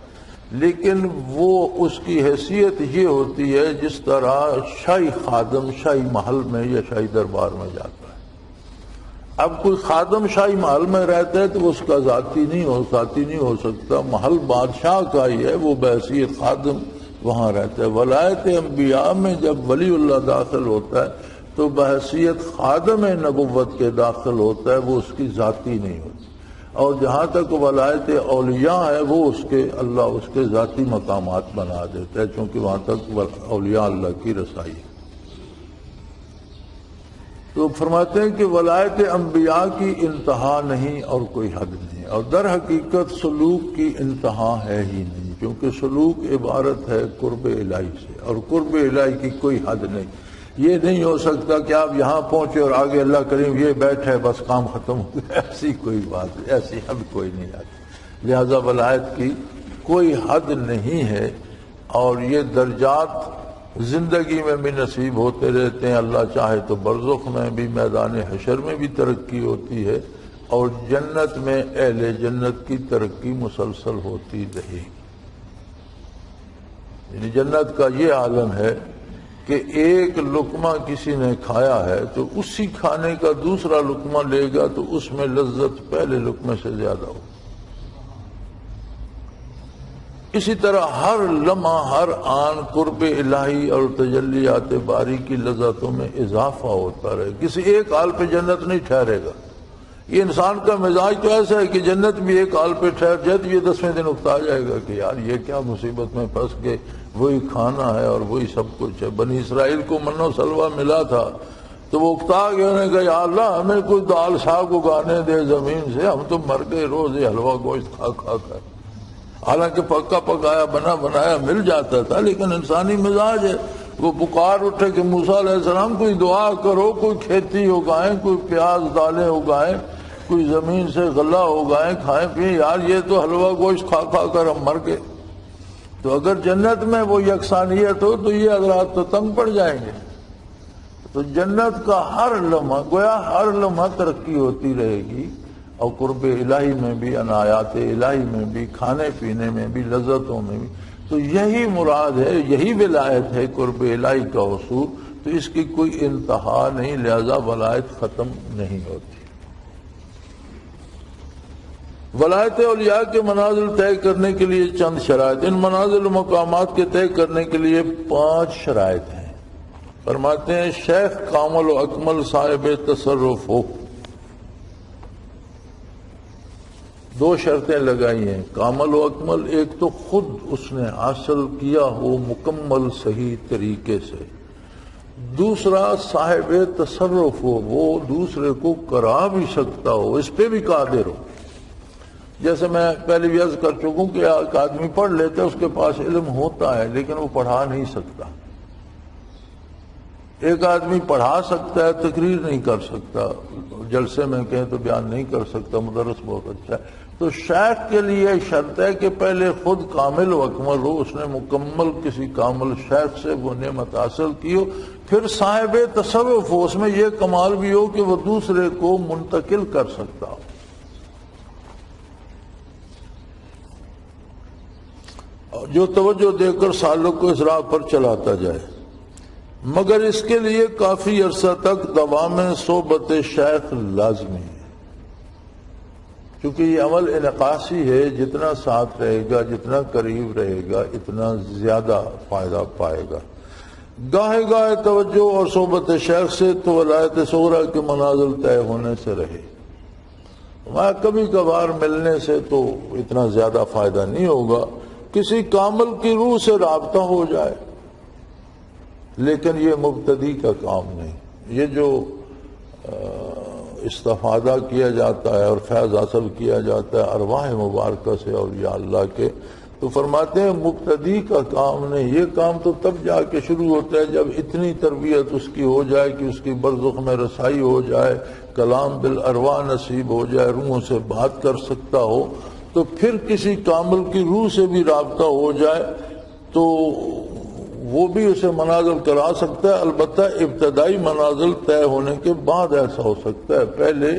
لیکن وہ اس کی حیثیت یہ ہوتی ہے جس طرح شاہی خادم شاہی محل میں یا شاہی دربار میں جاتا ہے۔ اب کوئی خادم شاہی محل میں رہتا ہے تو اس کا ذاتی نہیں ہو سکتا، محل بادشاہ کا ہی ہے، وہ بحیثیت خادم وہاں رہتا ہے۔ ولایت انبیاء میں جب ولی اللہ داخل ہوتا ہے تو بحیثیت خادم نبوت کے داخل ہوتا ہے، وہ اس کی ذاتی نہیں ہوتی، اور جہاں تک ولایت اولیاء ہے وہ اللہ اس کے ذاتی مقامات بنا دیتا ہے، چونکہ وہاں تک اولیاء اللہ کی رسائی ہے۔ تو فرماتے ہیں کہ ولایت انبیاء کی انتہا نہیں اور کوئی حد نہیں، اور در حقیقت سلوک کی انتہا ہے ہی نہیں، کیونکہ سلوک عبارت ہے قرب الہی سے، اور قرب الہی کی کوئی حد نہیں۔ یہ نہیں ہو سکتا کہ آپ یہاں پہنچے اور آگے اللہ کریم یہ بیٹھے بس کام ختم ہو گیا، ایسی کوئی بات، ایسی حد کوئی نہیں آتی۔ لہذا ولایت کی کوئی حد نہیں ہے، اور یہ درجات زندگی میں بھی نصیب ہوتے رہتے ہیں، اللہ چاہے تو برزخ میں بھی، میدان حشر میں بھی ترقی ہوتی ہے، اور جنت میں اہل جنت کی ترقی مسلسل ہوتی رہے گی۔ یعنی جنت کا یہ عالم ہے کہ ایک لقمہ کسی نے کھایا ہے تو اسی کھانے کا دوسرا لقمہ لے گا تو اس میں لذت پہلے لقمے سے زیادہ ہو۔ اسی طرح ہر لمحہ ہر آن قرب الہی اور تجلیات باری کی لذتوں میں اضافہ ہوتا رہے. کسی ایک حال پہ جنت نہیں ٹھہرے گا. یہ انسان کا مزاج تو ایسا ہے کہ جنت بھی ایک حال پہ ٹھہر جائے تو یہ 10ویں دن اکتا جائے گا کہ یار یہ کیا مصیبت میں پھنس گئے. وہی کھانا ہے اور وہی سب کچھ ہے. بنی اسرائیل کو من و سلوہ ملا تھا تو وہ اکتا گیا, انہوں نے کہا یا اللہ ہمیں کوئی دال ساگ اگانے دے زمین سے, ہم تو مر گئے روز یہ حلوہ گوشت کھا کھا کر. حالانکہ پکا پکایا بنا بنایا مل جاتا تھا, لیکن انسانی مزاج ہے. وہ پکار اٹھے کہ موسیٰ علیہ السلام کوئی دعا کرو, کوئی کھیتی اگائیں, کوئی پیاز دالیں اگائیں, کوئی زمین سے غلہ اگائیں, کھائیں پیئیں. یار یہ تو حلوہ گوشت کھا کھا کر ہم مر گئے. تو اگر جنت میں وہ یکسانیت ہو تو یہ حضرات تو تنگ پڑ جائیں گے. تو جنت کا ہر لمحہ گویا ہر لمحہ ترقی ہوتی رہے گی, اور قرب الہی میں بھی, عنایات الہی میں بھی, کھانے پینے میں بھی, لذتوں میں بھی. تو یہی مراد ہے, یہی ولایت ہے قرب الہی کا حصول. تو اس کی کوئی انتہا نہیں, لہذا ولایت ختم نہیں ہوتی. ولایت اولیاء کے منازل طے کرنے کے لیے چند شرائط. ان منازل و مقامات کے طے کرنے کے لیے 5 شرائط ہیں. فرماتے ہیں شیخ کامل و اکمل صاحب تصرف ہو. 2 شرطیں لگائی ہیں. کامل و اکمل, ایک تو خود اس نے حاصل کیا ہو مکمل صحیح طریقے سے. دوسرا صاحب تصرف ہو, وہ دوسرے کو کرا بھی سکتا ہو, اس پہ بھی قادر ہو. جیسے میں پہلے بھی عرض کر چکا ہوں کہ ایک آدمی پڑھ لیتا ہے, اس کے پاس علم ہوتا ہے لیکن وہ پڑھا نہیں سکتا. ایک آدمی پڑھا سکتا ہے, تقریر نہیں کر سکتا, جلسے میں کہیں تو بیان نہیں کر سکتا, مدرس بہت اچھا ہے. تو شیخ کے لیے شرط ہے کہ پہلے خود کامل و اکمل ہو, اس نے مکمل کسی کامل شیخ سے وہ نعمت حاصل کی ہو. پھر صاحب تصرف ہو, اس میں یہ کمال بھی ہو کہ وہ دوسرے کو منتقل کر سکتا ہو. جو توجہ دے کر سالک کو اس راہ پر چلاتا جائے, مگر اس کے لیے کافی عرصہ تک دوام صحبت شیخ لازمی ہے. کیونکہ یہ عمل انعکاسی ہے, جتنا ساتھ رہے گا, جتنا قریب رہے گا, اتنا زیادہ فائدہ پائے گا. گاہے گاہے توجہ اور صحبت شیخ سے تو ولایت صغریٰ کے منازل طے ہونے سے رہے. وہاں کبھی کبھار ملنے سے تو اتنا زیادہ فائدہ نہیں ہوگا. کسی کامل کی روح سے رابطہ ہو جائے, لیکن یہ مبتدی کا کام نہیں. یہ جو استفادہ کیا جاتا ہے اور فیض حاصل کیا جاتا ہے ارواح مبارکہ سے اولیاء اللہ کے, تو فرماتے ہیں مبتدی کا کام نہیں. یہ کام تو تب جا کے شروع ہوتا ہے جب اتنی تربیت اس کی ہو جائے کہ اس کی برزخ میں رسائی ہو جائے, کلام بالارواح نصیب ہو جائے, روحوں سے بات کر سکتا ہو. تو پھر کسی کامل کی روح سے بھی رابطہ ہو جائے تو وہ بھی اسے منازل کرا سکتا ہے. البتہ ابتدائی منازل طے ہونے کے بعد ایسا ہو سکتا ہے. پہلے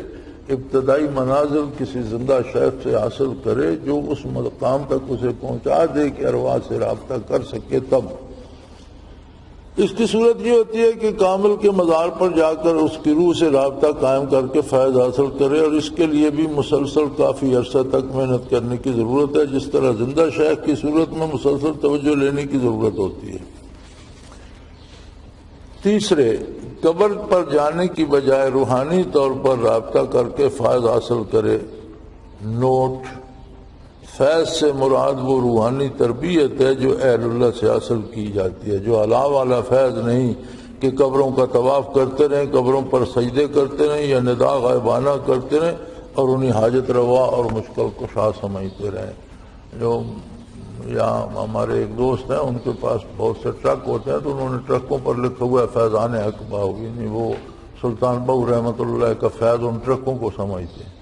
ابتدائی منازل کسی زندہ شیخ سے حاصل کرے جو اس مقام تک اسے پہنچا دے کہ ارواح سے رابطہ کر سکے. تب اس کی صورت یہ ہوتی ہے کہ کامل کے مزار پر جا کر اس کی روح سے رابطہ قائم کر کے فیض حاصل کرے, اور اس کے لیے بھی مسلسل کافی عرصہ تک محنت کرنے کی ضرورت ہے, جس طرح زندہ شیخ کی صورت میں مسلسل توجہ لینے کی ضرورت ہوتی ہے. تیسرے, قبر پر جانے کی بجائے روحانی طور پر رابطہ کر کے فیض حاصل کرے. نوٹ: فیض سے مراد وہ روحانی تربیت ہے جو اہل اللہ سے حاصل کی جاتی ہے, جو علا والا فیض نہیں کہ قبروں کا طواف کرتے رہیں, قبروں پر سجدے کرتے رہیں یا ندا غائبانہ کرتے رہیں اور انہیں حاجت روا اور مشکل کشا سمجھتے رہیں. جو یہاں ہمارے ایک دوست ہیں, ان کے پاس بہت سے ٹرک ہوتے ہیں, تو انہوں نے ٹرکوں پر لکھا ہوا ہے فیضان حق بہو, یعنی وہ سلطان بہو رحمۃ اللہ کا فیض ان ٹرکوں کو سمجھتے ہیں.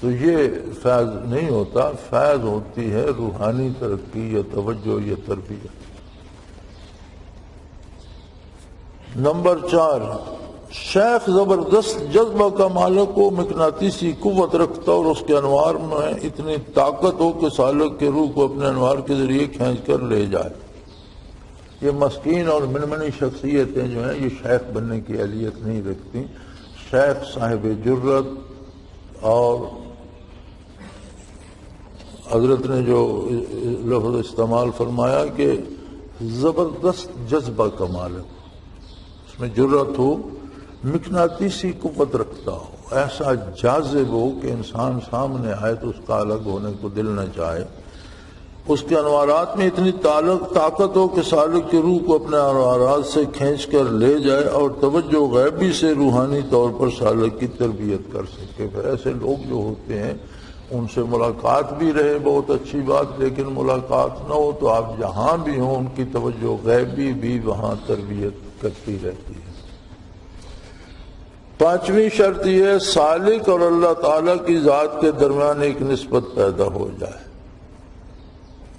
تو یہ فیض نہیں ہوتا, فیض ہوتی ہے روحانی ترقی یا توجہ یا تربیت. نمبر 4, شیخ زبردست جذبہ کا مالک ہو, مقناطیسی قوت رکھتا اور اس کے انوار میں اتنی طاقت ہو کہ سالک کے روح کو اپنے انوار کے ذریعے کھینچ کر لے جائے. یہ مسکین اور منمنی شخصیتیں جو ہیں یہ شیخ بننے کی اہلیت نہیں رکھتی. شیخ صاحب جرت اور حضرت نے جو لفظ استعمال فرمایا کہ زبردست جذبہ کا مالک، اس میں جرأت ہو، مقناطیسی قوت رکھتا ہو، ایسا جاذب ہو کہ انسان سامنے آئے تو اس کا الگ ہونے کو دل نہ چاہے، اس کے انوارات میں اتنی طاقت ہو کہ سالک کی روح کو اپنے انوارات سے کھینچ کر لے جائے اور توجہ غیبی سے روحانی طور پر سالک کی تربیت کر سکے۔ پھر ایسے لوگ جو ہوتے ہیں ان سے ملاقات بھی رہے بہت اچھی بات، لیکن ملاقات نہ ہو تو آپ جہاں بھی ہوں ان کی توجہ غیبی بھی وہاں تربیت کرتی رہتی ہے۔ پانچویں شرط یہ ہے سالک اور اللہ تعالیٰ کی ذات کے درمیان ایک نسبت پیدا ہو جائے،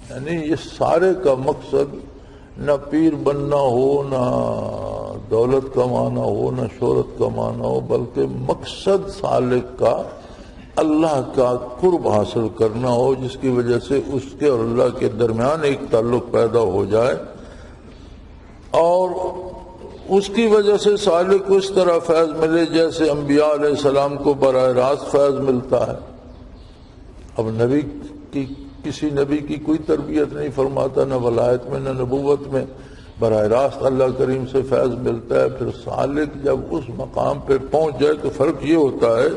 یعنی یہ سارے کا مقصد نہ پیر بننا ہو، نہ دولت کمانا ہو، نہ شہرت کمانا ہو، بلکہ مقصد سالک کا اللہ کا قرب حاصل کرنا ہو، جس کی وجہ سے اس کے اور اللہ کے درمیان ایک تعلق پیدا ہو جائے، اور اس کی وجہ سے سالک کو اس طرح فیض ملے جیسے انبیاء علیہ السلام کو براہ راست فیض ملتا ہے۔ اب کسی نبی کی کوئی تربیت نہیں فرماتا، نہ ولایت میں نہ نبوت میں، براہ راست اللہ کریم سے فیض ملتا ہے۔ پھر سالک جب اس مقام پہ پہنچ جائے تو فرق یہ ہوتا ہے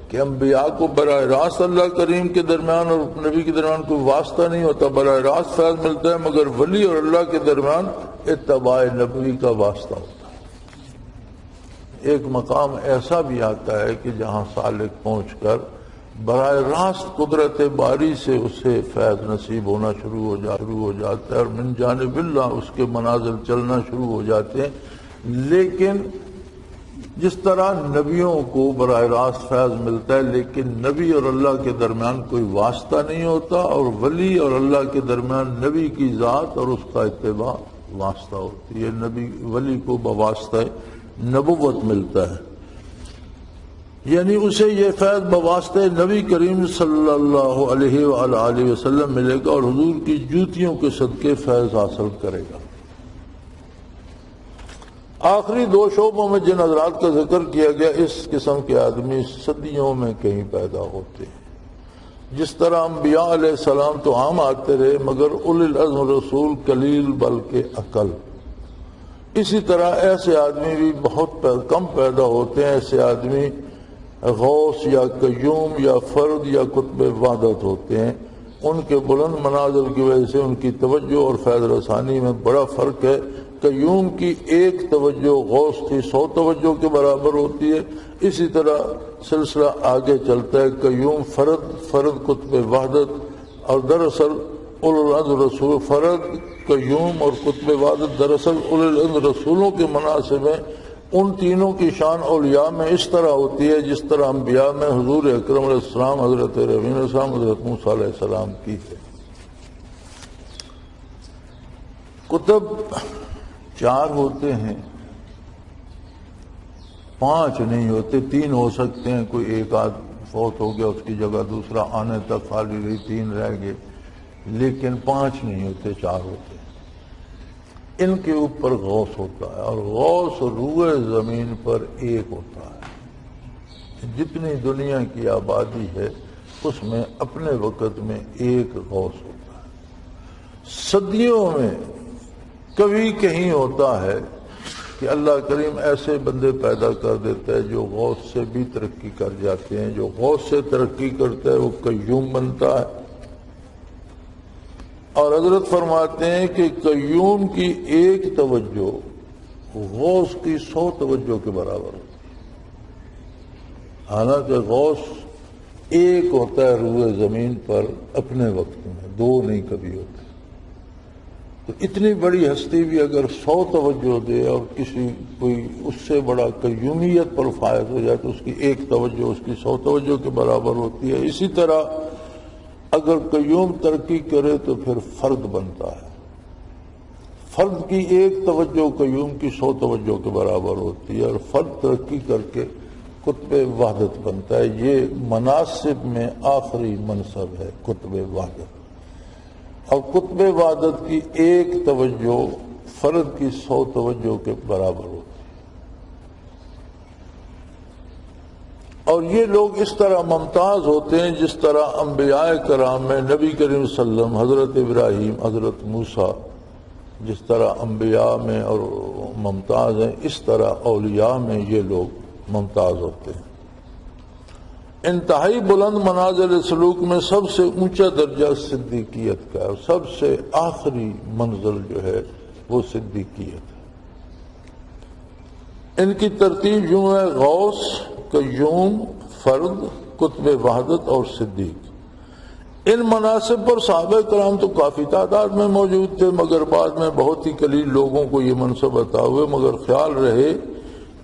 کہ انبیاء کو براہ راست اللہ کریم کے درمیان اور نبی کے درمیان کوئی واسطہ نہیں ہوتا، براہ راست فیض ملتا ہے، مگر ولی اور اللہ کے درمیان اتباع نبوی کا واسطہ ہوتا ہے۔ ایک مقام ایسا بھی آتا ہے کہ جہاں سالک پہنچ کر براہ راست قدرت باری سے اسے فیض نصیب ہونا شروع ہو جاتا ہے، اور من جانب اللہ اس کے منازل چلنا شروع ہو جاتے ہیں۔ لیکن جس طرح نبیوں کو براہ راست فیض ملتا ہے، لیکن نبی اور اللہ کے درمیان کوئی واسطہ نہیں ہوتا، اور ولی اور اللہ کے درمیان نبی کی ذات اور اس کا اتباع واسطہ ہوتی ہے۔ نبی ولی کو بواسطہ نبوت ملتا ہے، یعنی اسے یہ فیض بواسطہ نبی کریم صلی اللہ علیہ وآلہ وسلم ملے گا، اور حضور کی جوتیوں کے صدقے فیض حاصل کرے گا۔ آخری دو شعبوں میں جن حضرات کا ذکر کیا گیا، اس قسم کے آدمی صدیوں میں کہیں پیدا ہوتے ہیں۔ جس طرح انبیاء علیہ السلام تو عام آتے رہے، مگر اولی العزم رسول قلیل بلکہ اقل، اسی طرح ایسے آدمی بھی بہت کم پیدا ہوتے ہیں۔ ایسے آدمی غوث یا قیوم یا فرد یا قطب وحدت ہوتے ہیں۔ ان کے بلند منازل کی وجہ سے ان کی توجہ اور فیض رسانی میں بڑا فرق ہے۔ قیوم کی ایک توجہ غوث کی 100 توجہ کے برابر ہوتی ہے۔ اسی طرح سلسلہ آگے چلتا ہے، قیوم فرد قطب وحدت، اور دراصل اولو العزم رسول، فرد قیوم اور قطب وحدت دراصل اولو العزم رسولوں کے مناسب ہیں۔ ان تینوں کی شان اولیاء میں اس طرح ہوتی ہے جس طرح انبیاء میں حضور اکرم علیہ السلام، حضرت ابراہیم علیہ السلام، حضرت موسیٰ علیہ السلام کی ہے۔ کتب 4 ہوتے ہیں، 5 نہیں ہوتے، 3 ہو سکتے ہیں، کوئی ایک آدھ فوت ہو گیا، اس کی جگہ دوسرا آنے تک خالی رہی، 3 رہ گئے، لیکن 5 نہیں ہوتے، 4 ہوتے ہیں۔ ان کے اوپر غوث ہوتا ہے، اور غوث روئے زمین پر ایک ہوتا ہے۔ جتنی دنیا کی آبادی ہے اس میں اپنے وقت میں ایک غوث ہوتا ہے۔ صدیوں میں کبھی کہیں ہوتا ہے کہ اللہ کریم ایسے بندے پیدا کر دیتا ہے جو غوث سے بھی ترقی کر جاتے ہیں۔ جو غوث سے ترقی کرتا ہے وہ قیوم بنتا ہے، اور حضرت فرماتے ہیں کہ قیوم کی ایک توجہ غوث کی 100 توجہ کے برابر ہوتی ہے۔ حالانکہ غوث ایک ہوتا ہے روئے زمین پر اپنے وقت میں، 2 نہیں کبھی ہوتے۔ تو اتنی بڑی ہستی بھی اگر 100 توجہ دے اور کوئی اس سے بڑا قیومیت پر فائز ہو جائے تو اس کی ایک توجہ اس کی 100 توجہ کے برابر ہوتی ہے۔ اسی طرح اگر قیوم ترقی کرے تو پھر فرد بنتا ہے، فرد کی ایک توجہ قیوم کی 100 توجہ کے برابر ہوتی ہے، اور فرد ترقی کر کے قطب وحدت بنتا ہے۔ یہ مناصب میں آخری منصب ہے قطب وحدت، اور قطب وحدت کی ایک توجہ فرد کی 100 توجہ کے برابر ہوتی ہے۔ اور یہ لوگ اس طرح ممتاز ہوتے ہیں جس طرح انبیاء کرام میں نبی کریم صلی اللہ علیہ وسلم، حضرت ابراہیم، حضرت موسیٰ جس طرح انبیاء میں اور ممتاز ہیں، اس طرح اولیاء میں یہ لوگ ممتاز ہوتے ہیں۔ انتہائی بلند منازل سلوک میں سب سے اونچا درجہ صدیقیت کا ہے، اور سب سے آخری منزل جو ہے وہ صدیقیت ہے۔ ان کی ترتیب یوں ہے: غوث، قیوم، فرد، قطب وحدت اور صدیق۔ ان مناصب پر صحابہ کرام تو کافی تعداد میں موجود تھے، مگر بعد میں بہت ہی قلیل لوگوں کو یہ منصب عطا ہوئے، مگر خیال رہے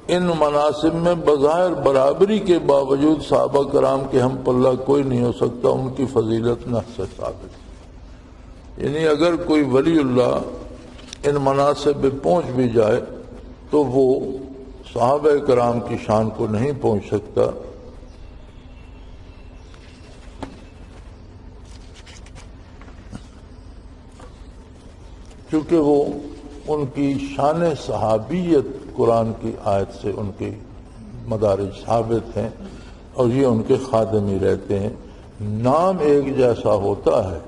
ان مناصب میں بظاہر برابری کے باوجود صحابہ کرام کے ہم پلہ کوئی نہیں ہو سکتا، ان کی فضیلت نہ سے ثابت۔ یعنی اگر کوئی ولی اللہ ان مناصب پہ پہنچ بھی جائے تو وہ صحابہ کرام کی شان کو نہیں پہنچ سکتا۔ چونکہ وہ ان کی شان صحابیت قرآن کی آیت سے ان کی مدارج ثابت ہیں، اور یہ ان کے خادم ہی رہتے ہیں۔ نام ایک جیسا ہوتا ہے۔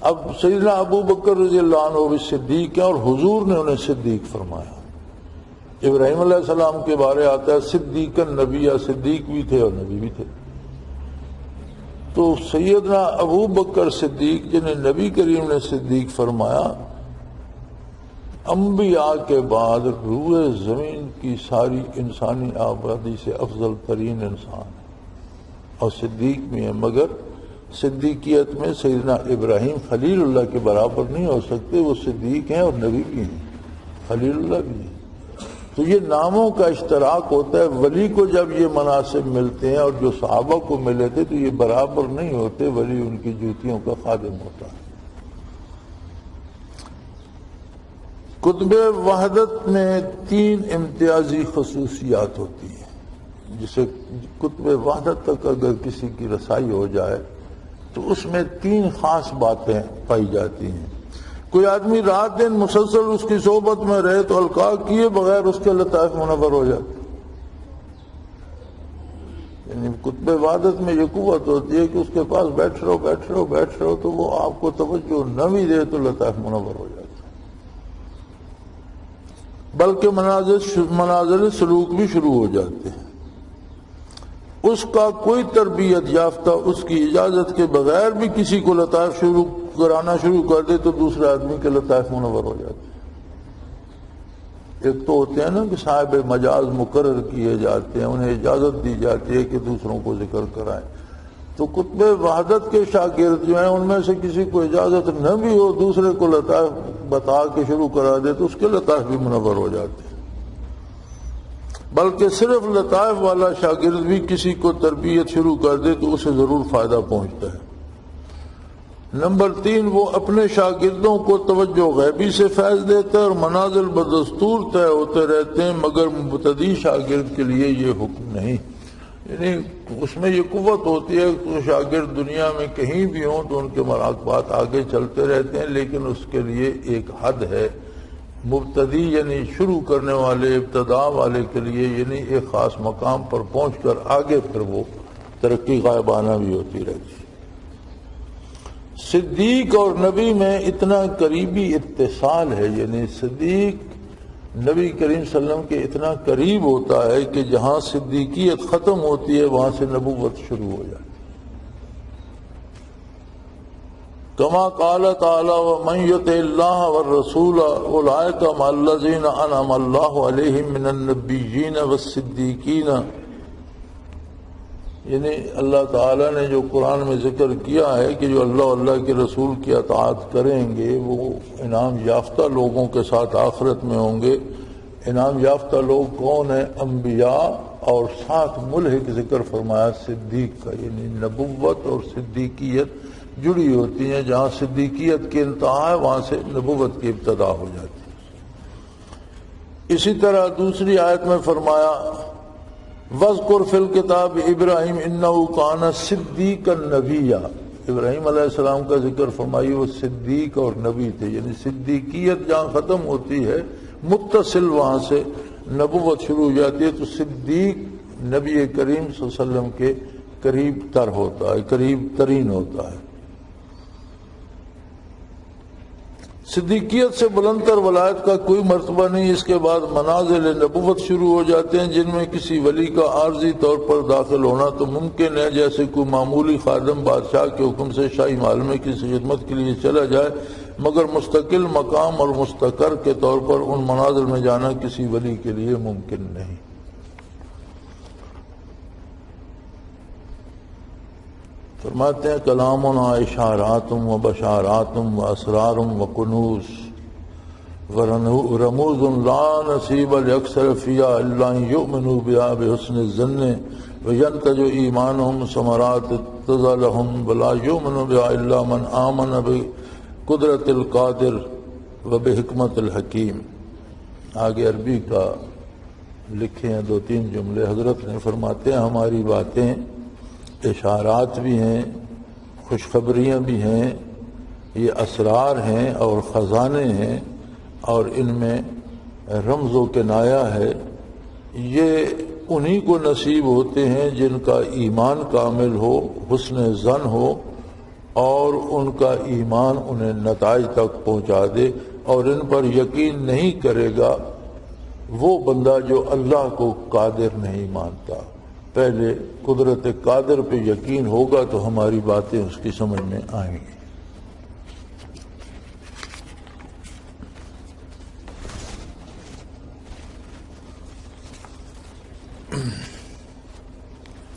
اب سیدنا ابو بکر رضی اللہ عنہ بھی صدیق ہیں، اور حضور نے انہیں صدیق فرمایا۔ ابراہیم علیہ السلام کے بارے آتا ہے صدیق النبی، یا صدیق بھی تھے اور نبی بھی تھے۔ تو سیدنا ابو بکر صدیق جنہیں نبی کریم نے صدیق فرمایا، انبیاء کے بعد روئے زمین کی ساری انسانی آبادی سے افضل ترین انسان ہے، اور صدیق بھی ہیں، مگر صدیقیت میں سیدنا ابراہیم خلیل اللہ کے برابر نہیں ہو سکتے۔ وہ صدیق ہیں اور نبی بھی ہیں، خلیل اللہ بھی ہیں۔ تو یہ ناموں کا اشتراک ہوتا ہے۔ ولی کو جب یہ مناصب ملتے ہیں اور جو صحابہ کو ملے تھے تو یہ برابر نہیں ہوتے، ولی ان کی جوتیوں کا خادم ہوتا ہے۔ قطب وحدت میں 3 امتیازی خصوصیات ہوتی ہیں، جسے قطب وحدت تک اگر کسی کی رسائی ہو جائے تو اس میں 3 خاص باتیں پائی جاتی ہیں۔ کوئی آدمی رات دن مسلسل اس کی صحبت میں رہے تو القاء کیے بغیر اس کے لطائف منور ہو جاتے۔ یعنی قطب وحدت میں یہ قوت ہوتی ہے کہ اس کے پاس بیٹھ رہو تو وہ آپ کو توجہ نہ بھی دے تو لطائف منور ہو جاتے، بلکہ منازل سلوک بھی شروع ہو جاتے ہیں۔ اس کا کوئی تربیت یافتہ اس کی اجازت کے بغیر بھی کسی کو لطائف کرانا شروع کر دے تو دوسرے آدمی کے لطائف منور ہو جاتے ہیں۔ ایک تو ہوتے ہیں نا کہ صاحب مجاز مقرر کیے جاتے ہیں، انہیں اجازت دی جاتی ہے کہ دوسروں کو ذکر کرائیں۔ تو قطب وحدت کے شاگرد جو ہیں ان میں سے کسی کو اجازت نہ بھی ہو، دوسرے کو لطائف بتا کے شروع کرا دے تو اس کے لطائف بھی منور ہو جاتے ہیں۔ بلکہ صرف لطائف والا شاگرد بھی کسی کو تربیت شروع کر دے تو اسے ضرور فائدہ پہنچتا ہے۔ نمبر 3، وہ اپنے شاگردوں کو توجہ غیبی سے فیض دیتا ہے اور منازل بدستور طے ہوتے رہتے ہیں، مگر مبتدی شاگرد کے لیے یہ حکم نہیں۔ یعنی اس میں یہ قوت ہوتی ہے کہ شاگرد دنیا میں کہیں بھی ہوں تو ان کے مراقبات آگے چلتے رہتے ہیں، لیکن اس کے لیے ایک حد ہے۔ مبتدی یعنی شروع کرنے والے، ابتداء والے کے لیے یعنی ایک خاص مقام پر پہنچ کر آگے پھر وہ ترقی غائبانہ بھی ہوتی رہتی ہے۔ صدیق اور نبی میں اتنا قریبی اتصال ہے، یعنی صدیق نبی کریم صلی اللہ علیہ وسلم کے اتنا قریب ہوتا ہے کہ جہاں صدیقیت ختم ہوتی ہے وہاں سے نبوت شروع ہو جاتی ہے۔ کما قال تعالی ومن یطع اللہ والرسول اولئک مع الذین انعم اللہ علیہم من النبیین والصدیقین، یعنی اللہ تعالیٰ نے جو قرآن میں ذکر کیا ہے کہ جو اللہ کے رسول کی اطاعت کریں گے وہ انعام یافتہ لوگوں کے ساتھ آخرت میں ہوں گے۔ انعام یافتہ لوگ کون ہیں؟ انبیاء، اور ساتھ ملحق ذکر فرمایا صدیق کا، یعنی نبوت اور صدیقیت جڑی ہوتی ہیں۔ جہاں صدیقیت کی انتہا ہے وہاں سے نبوت کی ابتدا ہو جاتی ہے۔ اسی طرح دوسری آیت میں فرمایا وَاذْكُرْ فِي الْكِتَابِ ابراہیم إِنَّهُ كَانَ صِدِّيقًا نَبِيًّا، ابراہیم علیہ السلام کا ذکر فرمائی، وہ صدیق اور نبی تھے۔ یعنی صدیقیت جہاں ختم ہوتی ہے متصل وہاں سے نبوت شروع ہو جاتی ہے۔ تو صدیق نبی کریم صلی اللہ علیہ وسلم کے قریب تر ہوتا ہے، قریب ترین ہوتا ہے۔ صدیقیت سے بلندتر ولایت کا کوئی مرتبہ نہیں۔ اس کے بعد منازل نبوت شروع ہو جاتے ہیں جن میں کسی ولی کا عارضی طور پر داخل ہونا تو ممکن ہے، جیسے کوئی معمولی خادم بادشاہ کے حکم سے شاہی محل میں کسی خدمت کے لیے چلا جائے، مگر مستقل مقام اور مستقر کے طور پر ان منازل میں جانا کسی ولی کے لیے ممکن نہیں۔ فرماتے ہیں کلامنا اشارات و بشارات و اسرار و کنوز و رموز لا نصیب الاکثر فیہا الا ان یؤمنوا بها بحسن الظن وینتج ایمانہم ثمرات تزلہم ولا یؤمن بها الا من آمن بقدرت القادر و بحکمت الحکیم۔ آگے عربی کا لکھے ہیں 2-3 جملے حضرت نے، فرماتے ہیں ہماری باتیں اشارات بھی ہیں، خوشخبریاں بھی ہیں، یہ اسرار ہیں اور خزانے ہیں، اور ان میں رمز و کنایہ ہے۔ یہ انہی کو نصیب ہوتے ہیں جن کا ایمان کامل ہو، حسن ظن ہو، اور ان کا ایمان انہیں نتائج تک پہنچا دے، اور ان پر یقین نہیں کرے گا وہ بندہ جو اللہ کو قادر نہیں مانتا۔ پہلے قدرت قادر پہ یقین ہوگا تو ہماری باتیں اس کی سمجھ میں آئیں گی۔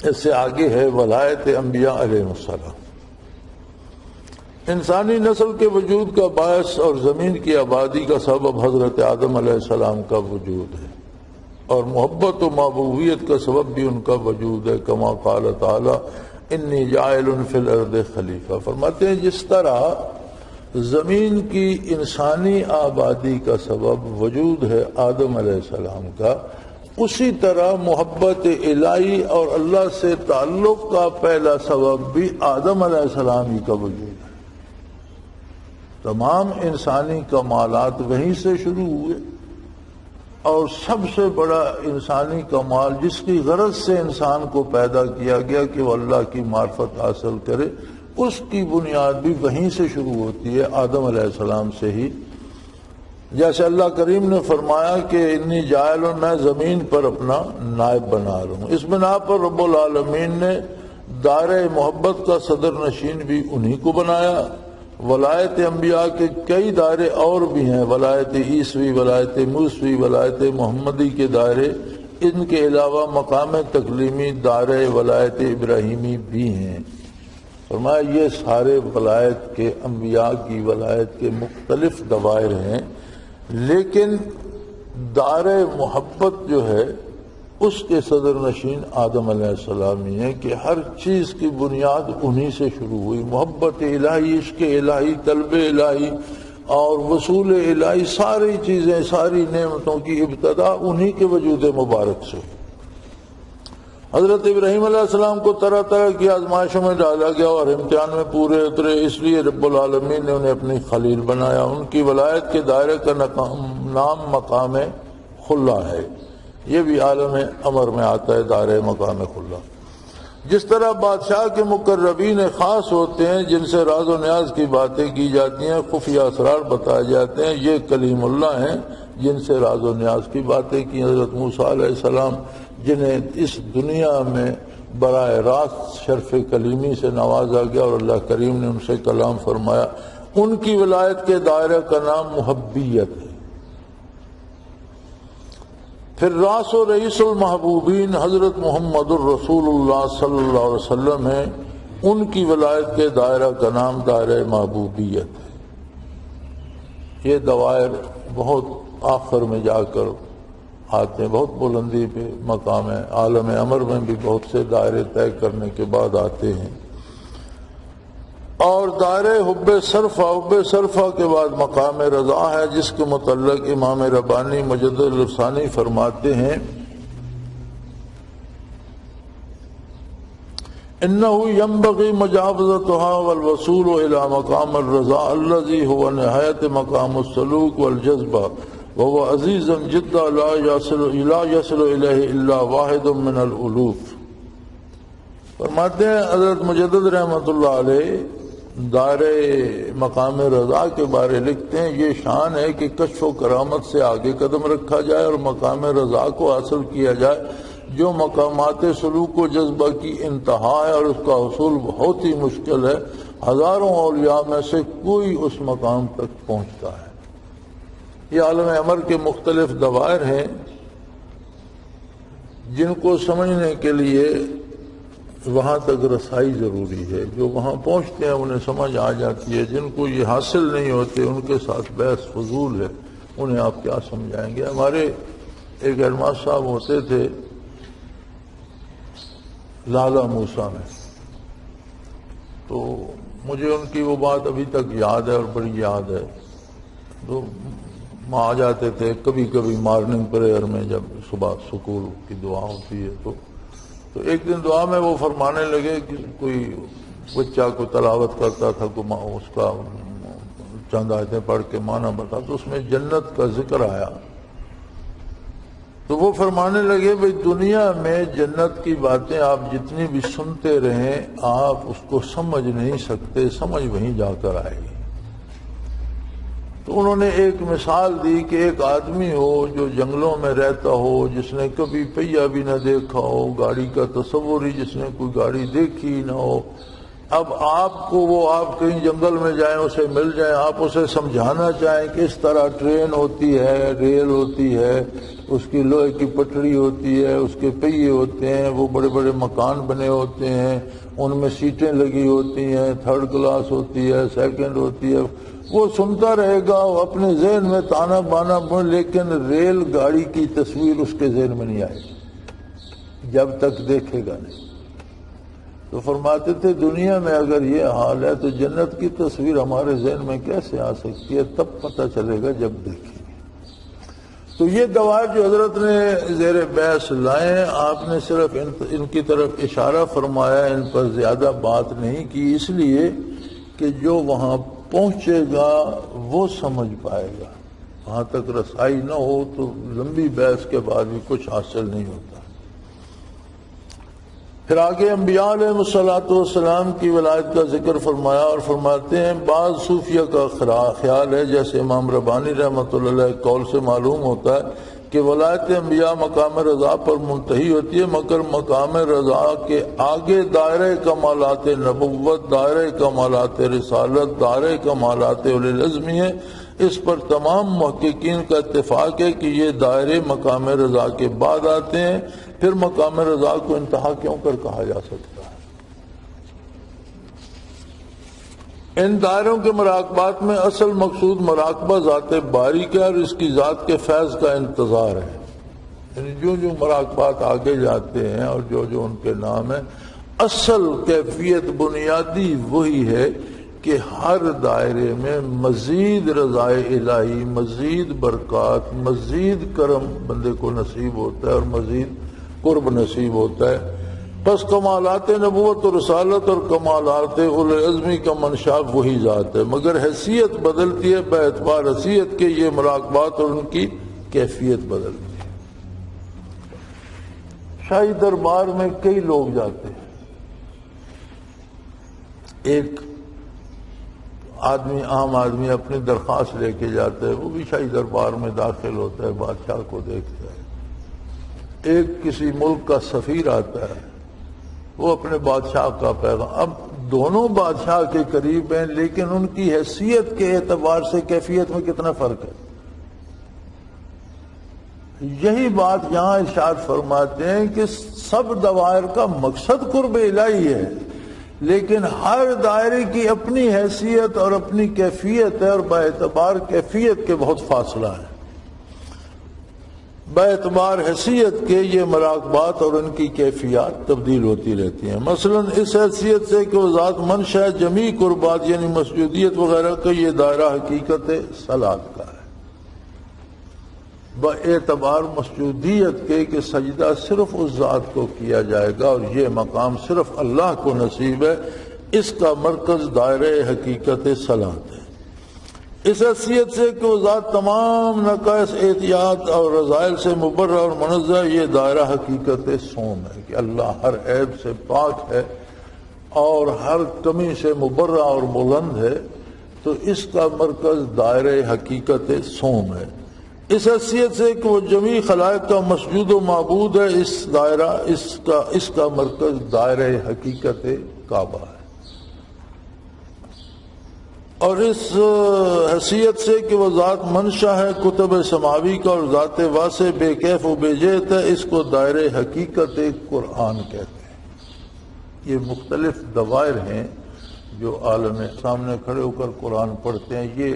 اس سے آگے ہے ولایت انبیاء علیہ السلام۔ انسانی نسل کے وجود کا باعث اور زمین کی آبادی کا سبب حضرت آدم علیہ السلام کا وجود ہے، اور محبت و محبوبیت کا سبب بھی ان کا وجود ہے، کما قال تعالی انی جاعل فی الارض خلیفہ۔ فرماتے ہیں جس طرح زمین کی انسانی آبادی کا سبب وجود ہے آدم علیہ السلام کا، اسی طرح محبت الہی اور اللہ سے تعلق کا پہلا سبب بھی آدم علیہ السلام ہی کا وجود ہے۔ تمام انسانی کمالات وہیں سے شروع ہوئے، اور سب سے بڑا انسانی کمال جس کی غرض سے انسان کو پیدا کیا گیا کہ وہ اللہ کی معرفت حاصل کرے، اس کی بنیاد بھی وہیں سے شروع ہوتی ہے، آدم علیہ السلام سے ہی۔ جیسے اللہ کریم نے فرمایا کہ انی جاعل، میں زمین پر اپنا نائب بنا رہا ہوں۔ اس بنا پر رب العالمین نے دائرہ محبت کا صدر نشین بھی انہی کو بنایا۔ ولایت انبیاء کے کئی دائرے اور بھی ہیں، ولایت عیسوی، ولایت موسوی، ولایت محمدی کے دائرے، ان کے علاوہ مقام تکلیمی دائرہ ولایت ابراہیمی بھی ہیں۔ فرمایا یہ سارے ولایت کے، انبیاء کی ولایت کے مختلف دوائر ہیں، لیکن دائرہ محبت جو ہے اس کے صدر نشین آدم علیہ السلام ہی ہیں کہ ہر چیز کی بنیاد انہی سے شروع ہوئی۔ محبت الہی، عشق الہی، طلب الہی اور وصول الہی، ساری چیزیں، ساری نعمتوں کی ابتدا انہی کے وجود مبارک سے۔ حضرت ابراہیم علیہ السلام کو طرح طرح کی آزمائشوں میں ڈالا گیا اور امتحان میں پورے اترے، اس لیے رب العالمین نے انہیں اپنی خلیل بنایا۔ ان کی ولایت کے دائرے کا نام مقام خلا ہے، یہ بھی عالم امر میں آتا ہے، دائرہ مقام خلا۔ جس طرح بادشاہ کے مقربین خاص ہوتے ہیں جن سے راز و نیاز کی باتیں کی جاتی ہیں، خفیہ اسرار بتائے جاتے ہیں، یہ کلیم اللہ ہیں جن سے راز و نیاز کی باتیں کی۔ حضرت موسیٰ علیہ السلام جنہیں اس دنیا میں براہ راست شرف کلیمی سے نوازا گیا اور اللہ کریم نے ان سے کلام فرمایا، ان کی ولایت کے دائرہ کا نام محبیت ہے۔ پھر راس و رئیس المحبوبین حضرت محمد الرسول اللہ صلی اللہ علیہ وسلم ہیں، ان کی ولایت کے دائرہ کا نام دائرہ محبوبیت ہے۔ یہ دوائر بہت آخر میں جا کر آتے ہیں، بہت بلندی پہ مقام ہے، عالم امر میں بھی بہت سے دائرے طے کرنے کے بعد آتے ہیں۔ اور دائرہ حب صرفہ کے بعد مقام رضا ہے، جس کے متعلق امام ربانی مجدد الافسانی فرماتے ہیں انہ ینبغی مجاوزتها والوصول الى مقام الرضا الذي هو نہایت مقام السلوک والجذبہ وهو عزیز جدا لا يصل الیہ الا واحد من الالوف۔ فرماتے ہیں حضرت مجدد رحمۃ اللہ علیہ دائرہ مقام رضا کے بارے لکھتے ہیں، یہ شان ہے کہ کشف و کرامت سے آگے قدم رکھا جائے اور مقام رضا کو حاصل کیا جائے، جو مقامات سلوک و جذبہ کی انتہا ہے اور اس کا حصول بہت ہی مشکل ہے۔ ہزاروں اولیاء میں سے کوئی اس مقام تک پہنچتا ہے۔ یہ عالم امر کے مختلف دوائر ہیں جن کو سمجھنے کے لیے وہاں تک رسائی ضروری ہے۔ جو وہاں پہنچتے ہیں انہیں سمجھ آ جاتی ہے، جن کو یہ حاصل نہیں ہوتے ان کے ساتھ بحث فضول ہے، انہیں آپ کیا سمجھائیں گے۔ ہمارے ایک علماء صاحب ہوتے تھے لالہ موسیٰ میں، تو مجھے ان کی وہ بات ابھی تک یاد ہے اور بڑی یاد ہے۔ تو وہاں آ جاتے تھے کبھی کبھی مارننگ پریئر میں، جب صبح سکول کی دعا ہوتی ہے تو ایک دن دعا میں وہ فرمانے لگے کہ کوئی بچہ کو تلاوت کرتا تھا، اس کا چند آیتیں پڑھ کے معنی بتا، تو اس میں جنت کا ذکر آیا۔ تو وہ فرمانے لگے بھئی دنیا میں جنت کی باتیں آپ جتنی بھی سنتے رہیں آپ اس کو سمجھ نہیں سکتے، سمجھ وہیں جا کر آئے گی۔ تو انہوں نے ایک مثال دی کہ ایک آدمی ہو جو جنگلوں میں رہتا ہو، جس نے کبھی پہیہ بھی نہ دیکھا ہو، گاڑی کا تصور ہی جس نے کوئی گاڑی دیکھی ہی نہ ہو۔ اب آپ کہیں جنگل میں جائیں، اسے مل جائیں، آپ اسے سمجھانا چاہیں کہ اس طرح ٹرین ہوتی ہے، ریل ہوتی ہے، اس کی لوہے کی پٹڑی ہوتی ہے، اس کے پہیے ہوتے ہیں، وہ بڑے بڑے مکان بنے ہوتے ہیں، ان میں سیٹیں لگی ہوتی ہیں، تھرڈ کلاس ہوتی ہے، سیکنڈ ہوتی ہے، وہ سنتا رہے گا اپنے ذہن میں تانا بانا، لیکن ریل گاڑی کی تصویر اس کے ذہن میں نہیں آئے گی جب تک دیکھے گا نہیں۔ تو فرماتے تھے دنیا میں اگر یہ حال ہے تو جنت کی تصویر ہمارے ذہن میں کیسے آ سکتی ہے؟ تب پتہ چلے گا جب دیکھیں گے۔ تو یہ دوائر جو حضرت نے زیر بحث لائے ہیں، آپ نے صرف ان کی طرف اشارہ فرمایا، ان پر زیادہ بات نہیں کی، اس لیے کہ جو وہاں پہنچے گا وہ سمجھ پائے گا۔ وہاں تک رسائی نہ ہو تو لمبی بحث کے بعد بھی کچھ حاصل نہیں ہوتا۔ پھر آگے انبیاء علیہ السلام کی ولایت کا ذکر فرمایا اور فرماتے ہیں بعض صوفیہ کا خیال ہے، جیسے امام ربانی رحمۃ اللہ علیہ قول سے معلوم ہوتا ہے کہ ولایت انبیاء مقام رضا پر منتہی ہوتی ہے، مگر مقام رضا کے آگے دائرہ کمالات نبوت، دائرہ کمالات رسالت، دائرہ کمالات اولی العزم ہے۔ اس پر تمام محققین کا اتفاق ہے کہ یہ دائرے مقام رضا کے بعد آتے ہیں، پھر مقام رضا کو انتہا کیوں کر کہا جا سکتا ہے؟ ان دائروں کے مراقبات میں اصل مقصود مراقبہ ذات باری کا اور اس کی ذات کے فیض کا انتظار ہے۔ یعنی جو مراقبات آگے جاتے ہیں اور جو ان کے نام ہیں، اصل کیفیت بنیادی وہی ہے کہ ہر دائرے میں مزید رضائے الہی، مزید برکات، مزید کرم بندے کو نصیب ہوتا ہے اور مزید قرب نصیب ہوتا ہے۔ بس کمالات نبوت اور رسالت اور کمالات اولو العزمی کا منشا وہی ذات ہے، مگر حیثیت بدلتی ہے بے اعتبار حیثیت کے، یہ مراقبات اور ان کی کیفیت بدلتی ہے۔ شاہی دربار میں کئی لوگ جاتے ہیں، ایک عام آدمی اپنی درخواست لے کے جاتا ہے، وہ بھی شاہی دربار میں داخل ہوتا ہے، بادشاہ کو دیکھتا ہے۔ ایک کسی ملک کا سفیر آتا ہے، وہ اپنے بادشاہ کا پیغام، اب دونوں بادشاہ کے قریب ہیں لیکن ان کی حیثیت کے اعتبار سے کیفیت میں کتنا فرق ہے۔ یہی بات یہاں ارشاد فرماتے ہیں کہ سب دوائر کا مقصد قرب الہی ہے، لیکن ہر دائرے کی اپنی حیثیت اور اپنی کیفیت ہے، اور با اعتبار کیفیت کے بہت فاصلہ ہے۔ با اعتبار حیثیت کے یہ مراقبات اور ان کی کیفیات تبدیل ہوتی رہتی ہیں۔ مثلا اس حیثیت سے کہ وہ ذات منشا جمیع قربات یعنی مسجودیت وغیرہ کا یہ دائرہ حقیقت صلات کا ہے، با اعتبار مسجودیت کے کہ سجدہ صرف اس ذات کو کیا جائے گا اور یہ مقام صرف اللہ کو نصیب ہے، اس کا مرکز دائرہ حقیقت صلات ہے۔ اس حیثیت سے کہ وہ ذات تمام نقائص، احتیاط اور رذائل سے مبرہ اور منزہ، یہ دائرہ حقیقت سوم ہے کہ اللہ ہر عیب سے پاک ہے اور ہر کمی سے مبرہ اور بلند ہے، تو اس کا مرکز دائرہ حقیقت سوم ہے۔ اس حیثیت سے کہ وہ جمیع خلائق کا مسجود و معبود ہے، اس کا مرکز دائرہ حقیقت کعبہ ہے۔ اور اس حیثیت سے کہ وہ ذات منشا ہے کتب سماوی کا اور ذات واسع بے کیف و بے جہت ہے، اس کو دائرہ حقیقت قرآن کہتے ہیں۔ یہ مختلف دوائر ہیں جو عالم سامنے کھڑے ہو کر قرآن پڑھتے ہیں، یہ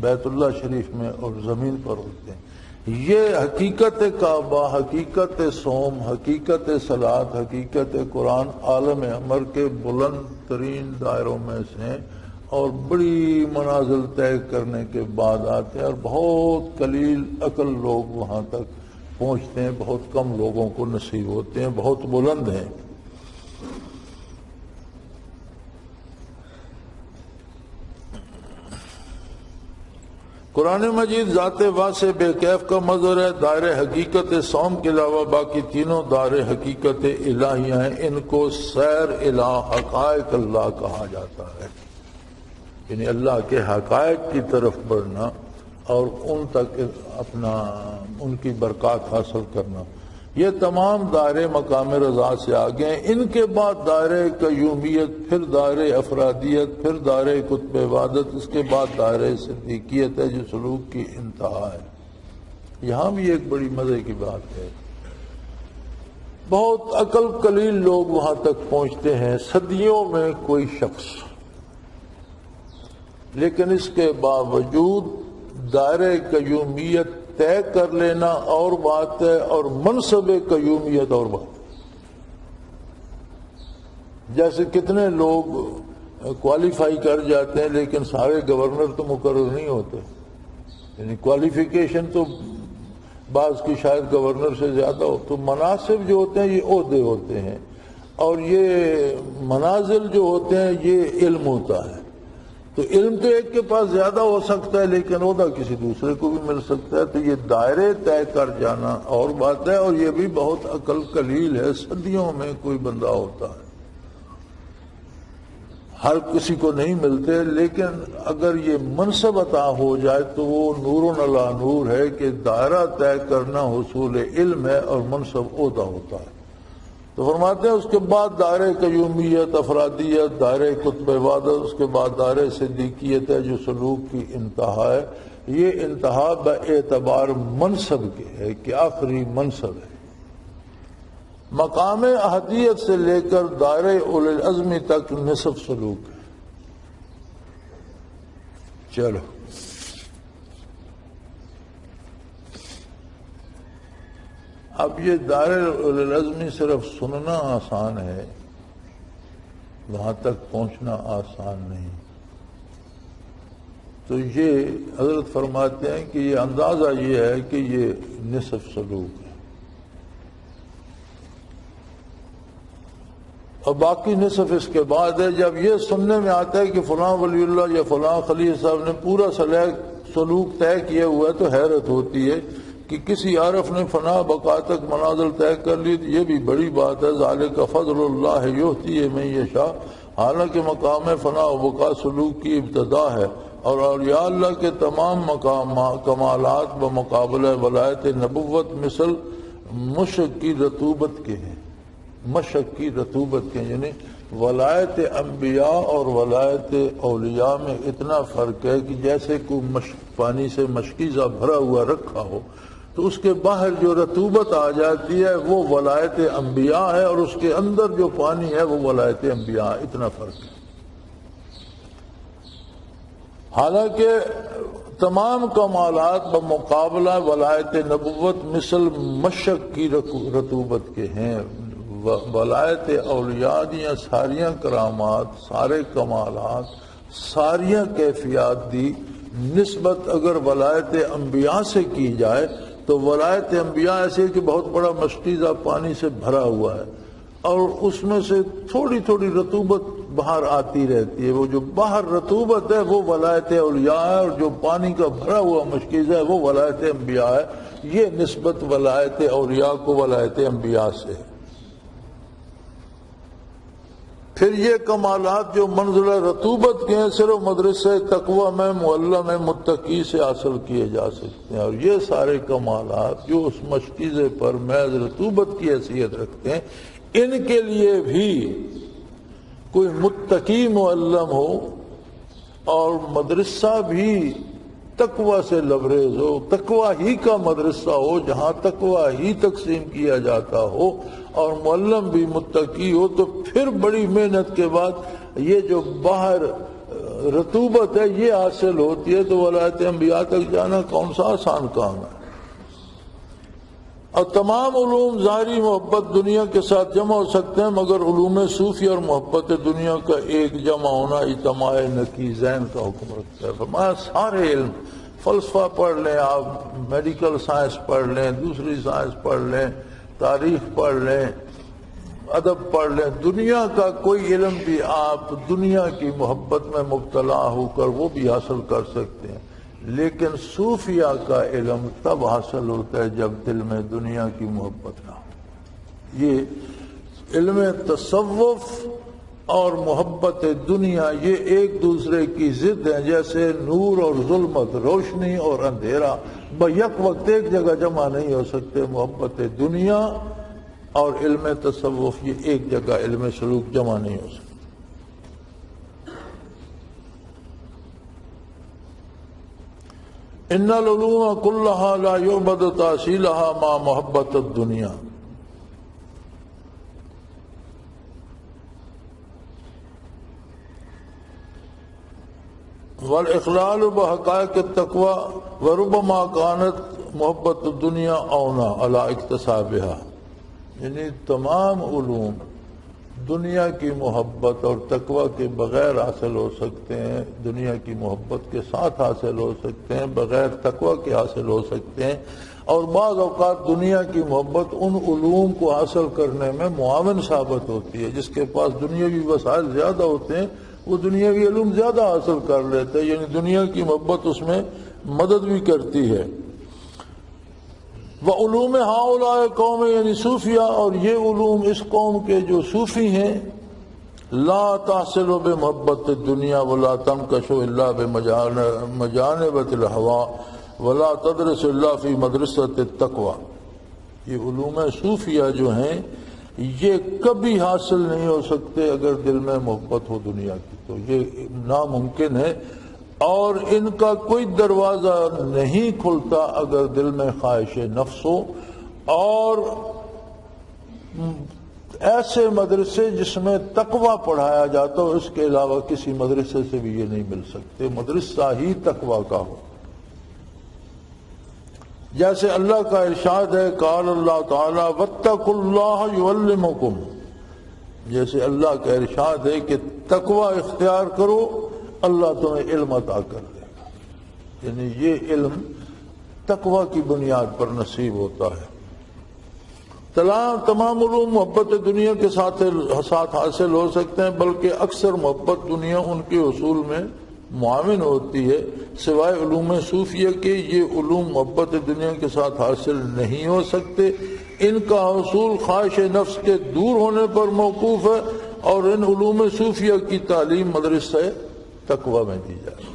بیت اللہ شریف میں اور زمین پر ہوتے ہیں۔ یہ حقیقت کعبہ، حقیقت صوم، حقیقت صلاۃ، حقیقت قرآن عالم امر کے بلند ترین دائروں میں سے ہیں، اور بڑی منازل طے کرنے کے بعد آتے ہیں، اور بہت قلیل عقل لوگ وہاں تک پہنچتے ہیں، بہت کم لوگوں کو نصیب ہوتے ہیں، بہت بلند ہیں۔ قرآن مجید ذات واسع بے کیف کا مظہر ہے۔ دائرہ حقیقت سوم کے علاوہ باقی تینوں دائرہ حقیقت الہیہ ہیں، ان کو سیر الہ حقائق اللہ کہا جاتا ہے، یعنی اللہ کے حقائق کی طرف بڑھنا اور ان تک ان کی برکات حاصل کرنا۔ یہ تمام دائرے مقام رضا سے آگے ہیں۔ ان کے بعد دائرہ قیومیت، پھر دائرہ افرادیت، پھر دائرہ قطب عبادت، اس کے بعد دائرہ صدیقیت ہے جو سلوک کی انتہا ہے۔ یہاں بھی ایک بڑی مزے کی بات ہے، بہت عقل قلیل لوگ وہاں تک پہنچتے ہیں، صدیوں میں کوئی شخص، لیکن اس کے باوجود دائرہ قیومیت طے کر لینا اور بات ہے، اور منصب قیومیت اور بات ہے۔ جیسے کتنے لوگ کوالیفائی کر جاتے ہیں لیکن سارے گورنر تو مقرر نہیں ہوتے، یعنی کوالیفیکیشن تو بعض کی شاید گورنر سے زیادہ ہو، تو مناصب جو ہوتے ہیں یہ عہدے ہوتے ہیں، اور یہ منازل جو ہوتے ہیں یہ علم ہوتا ہے۔ تو علم تو ایک کے پاس زیادہ ہو سکتا ہے لیکن عہدہ کسی دوسرے کو بھی مل سکتا ہے، تو یہ دائرے طے کر جانا اور بات ہے، اور یہ بھی بہت عقل قلیل ہے، صدیوں میں کوئی بندہ ہوتا ہے، ہر کسی کو نہیں ملتے، لیکن اگر یہ منصب عطا ہو جائے تو وہ نور علی نور ہے کہ دائرہ طے کرنا حصول علم ہے اور منصب عہدہ ہوتا ہے۔ تو فرماتے ہیں اس کے بعد دائرہ قیومیت، افرادیت، دائرہ قطب عبادت، اس کے بعد دائرہ صدیقیت ہے جو سلوک کی انتہا ہے۔ یہ انتہا باعتبار منصب کے ہے کہ آخری منصب ہے۔ مقام احدیت سے لے کر دائرہ اولی العزم تک نصف سلوک ہے۔ چلو اب یہ دائرہ اولی العزم صرف سننا آسان ہے، وہاں تک پہنچنا آسان نہیں۔ تو یہ حضرت فرماتے ہیں کہ یہ اندازہ یہ ہے کہ یہ نصف سلوک ہے، اور باقی نصف اس کے بعد ہے۔ جب یہ سننے میں آتا ہے کہ فلاں ولی اللہ یا فلاں خلیل صاحب نے پورا سلوک طے کیا ہوا ہے تو حیرت ہوتی ہے کہ کسی عارف نے فنا بقا تک منازل طے کر لی، تو یہ بھی بڑی بات ہے۔ ذالک فضل اللہ یؤتی من یشاء، حالانکہ مقام فنا و بقا سلوک کی ابتدا ہے، اور اولیاء اللہ کے تمام کمالات بمقابلہ ولایت نبوت مثل مشک کی رطوبت کے ہیں، مشک کی رطوبت کے، یعنی ولایت انبیاء اور ولایت اولیاء میں اتنا فرق ہے کہ جیسے کوئی پانی سے مشکیزہ بھرا ہوا رکھا ہو تو اس کے باہر جو رطوبت آ جاتی ہے وہ ولایت انبیاء ہے، اور اس کے اندر جو پانی ہے وہ ولایت انبیاء، اتنا فرق ہے۔ حالانکہ تمام کمالات بمقابلہ ولایت نبوت مثل مشک کی رطوبت کے ہیں۔ ولایت اولیاء دیا ساریاں کرامات، سارے کمالات، ساریاں کیفیات دی نسبت اگر ولایت انبیاء سے کی جائے تو ولایت انبیاء ایسے کہ بہت بڑا مشکیزہ پانی سے بھرا ہوا ہے، اور اس میں سے تھوڑی تھوڑی رطوبت باہر آتی رہتی ہے. وہ جو باہر رطوبت ہے وہ ولایت اولیاء ہے، اور جو پانی کا بھرا ہوا مشکیزہ ہے وہ ولایت انبیاء ہے. یہ نسبت ولایت اولیاء کو ولایت انبیاء سے. پھر یہ کمالات جو منزلہ رطوبت کے ہیں صرف مدرسہ تقوی میں معلم متقی سے حاصل کیے جا سکتے ہیں، اور یہ سارے کمالات جو اس مشکیزے پر محض رطوبت کی حیثیت رکھتے ہیں، ان کے لیے بھی کوئی متقی معلم ہو اور مدرسہ بھی تقوی سے لبریز ہو، تقوی ہی کا مدرسہ ہو جہاں تقوی ہی تقسیم کیا جاتا ہو، اور معلم بھی متقی ہو، تو پھر بڑی محنت کے بعد یہ جو باہر رطوبت ہے یہ حاصل ہوتی ہے. تو ولایت انبیاء تک جانا کون سا آسان کام ہے. اور تمام علوم ظاہری محبت دنیا کے ساتھ جمع ہو سکتے ہیں، مگر علوم صوفی اور محبت دنیا کا ایک جمع ہونا اجتماع نقیضین کا حکم رکھتا ہے. فرمایا سارے علم، فلسفہ پڑھ لیں آپ، میڈیکل سائنس پڑھ لیں، دوسری سائنس پڑھ لیں، تاریخ پڑھ لیں، ادب پڑھ لیں، دنیا کا کوئی علم بھی آپ دنیا کی محبت میں مبتلا ہو کر وہ بھی حاصل کر سکتے ہیں. لیکن صوفیہ کا علم تب حاصل ہوتا ہے جب دل میں دنیا کی محبت نہ ہو. یہ علم تصوف اور محبت دنیا یہ ایک دوسرے کی ضد ہیں، جیسے نور اور ظلمت، روشنی اور اندھیرا بیک وقت ایک جگہ جمع نہیں ہو سکتے. محبت دنیا اور علم تصوف یہ ایک جگہ علم سلوک جمع نہیں ہو سکتے. ان العلوم كلها لا يعبد تحصيلها مع محبت الدنیا. والاخلال بحقائق التقوى وربما كانت محبت الدنیا اونا على اكتسابها. یعنی تمام علوم دنیا کی محبت اور تقوی کے بغیر حاصل ہو سکتے ہیں، دنیا کی محبت کے ساتھ حاصل ہو سکتے ہیں، بغیر تقوی کے حاصل ہو سکتے ہیں. اور بعض اوقات دنیا کی محبت ان علوم کو حاصل کرنے میں معاون ثابت ہوتی ہے. جس کے پاس دنیاوی وسائل زیادہ ہوتے ہیں وہ دنیاوی علوم زیادہ حاصل کر لیتے ہیں، یعنی دنیا کی محبت اس میں مدد بھی کرتی ہے. وعلوم ہؤلاء قوم یعنی صوفیہ، اور یہ علوم اس قوم کے جو صوفی ہیں، لا تحصل بمحبت الدنیا ولا تنکش الا بمجانبۃ الہوا ولا تدرس الا فی مدرسۃ التقوی. یہ علوم صوفیہ جو ہیں یہ کبھی حاصل نہیں ہو سکتے اگر دل میں محبت ہو دنیا کی، تو یہ ناممکن ہے. اور ان کا کوئی دروازہ نہیں کھلتا اگر دل میں خواہش نفس ہو، اور ایسے مدرسے جس میں تقوی پڑھایا جاتا ہو، اس کے علاوہ کسی مدرسے سے بھی یہ نہیں مل سکتے. مدرسہ ہی تقوی کا ہو. جیسے اللہ کا ارشاد ہے، قال اللہ تعالی واتقوا اللہ یعلمکم. جیسے اللہ کا ارشاد ہے کہ تقوی اختیار کرو، اللہ تمہیں علم عطا کر دے گا. یعنی یہ علم تقوی کی بنیاد پر نصیب ہوتا ہے. تمام علوم محبت دنیا کے ساتھ حاصل ہو سکتے ہیں، بلکہ اکثر محبت دنیا ان کے حصول میں معاون ہوتی ہے. سوائے علوم صوفیہ کے یہ علوم محبت دنیا کے ساتھ حاصل نہیں ہو سکتے. ان کا حصول خواہش نفس کے دور ہونے پر موقوف ہے، اور ان علوم صوفیہ کی تعلیم مدرسہ تقوی میں دی جائے.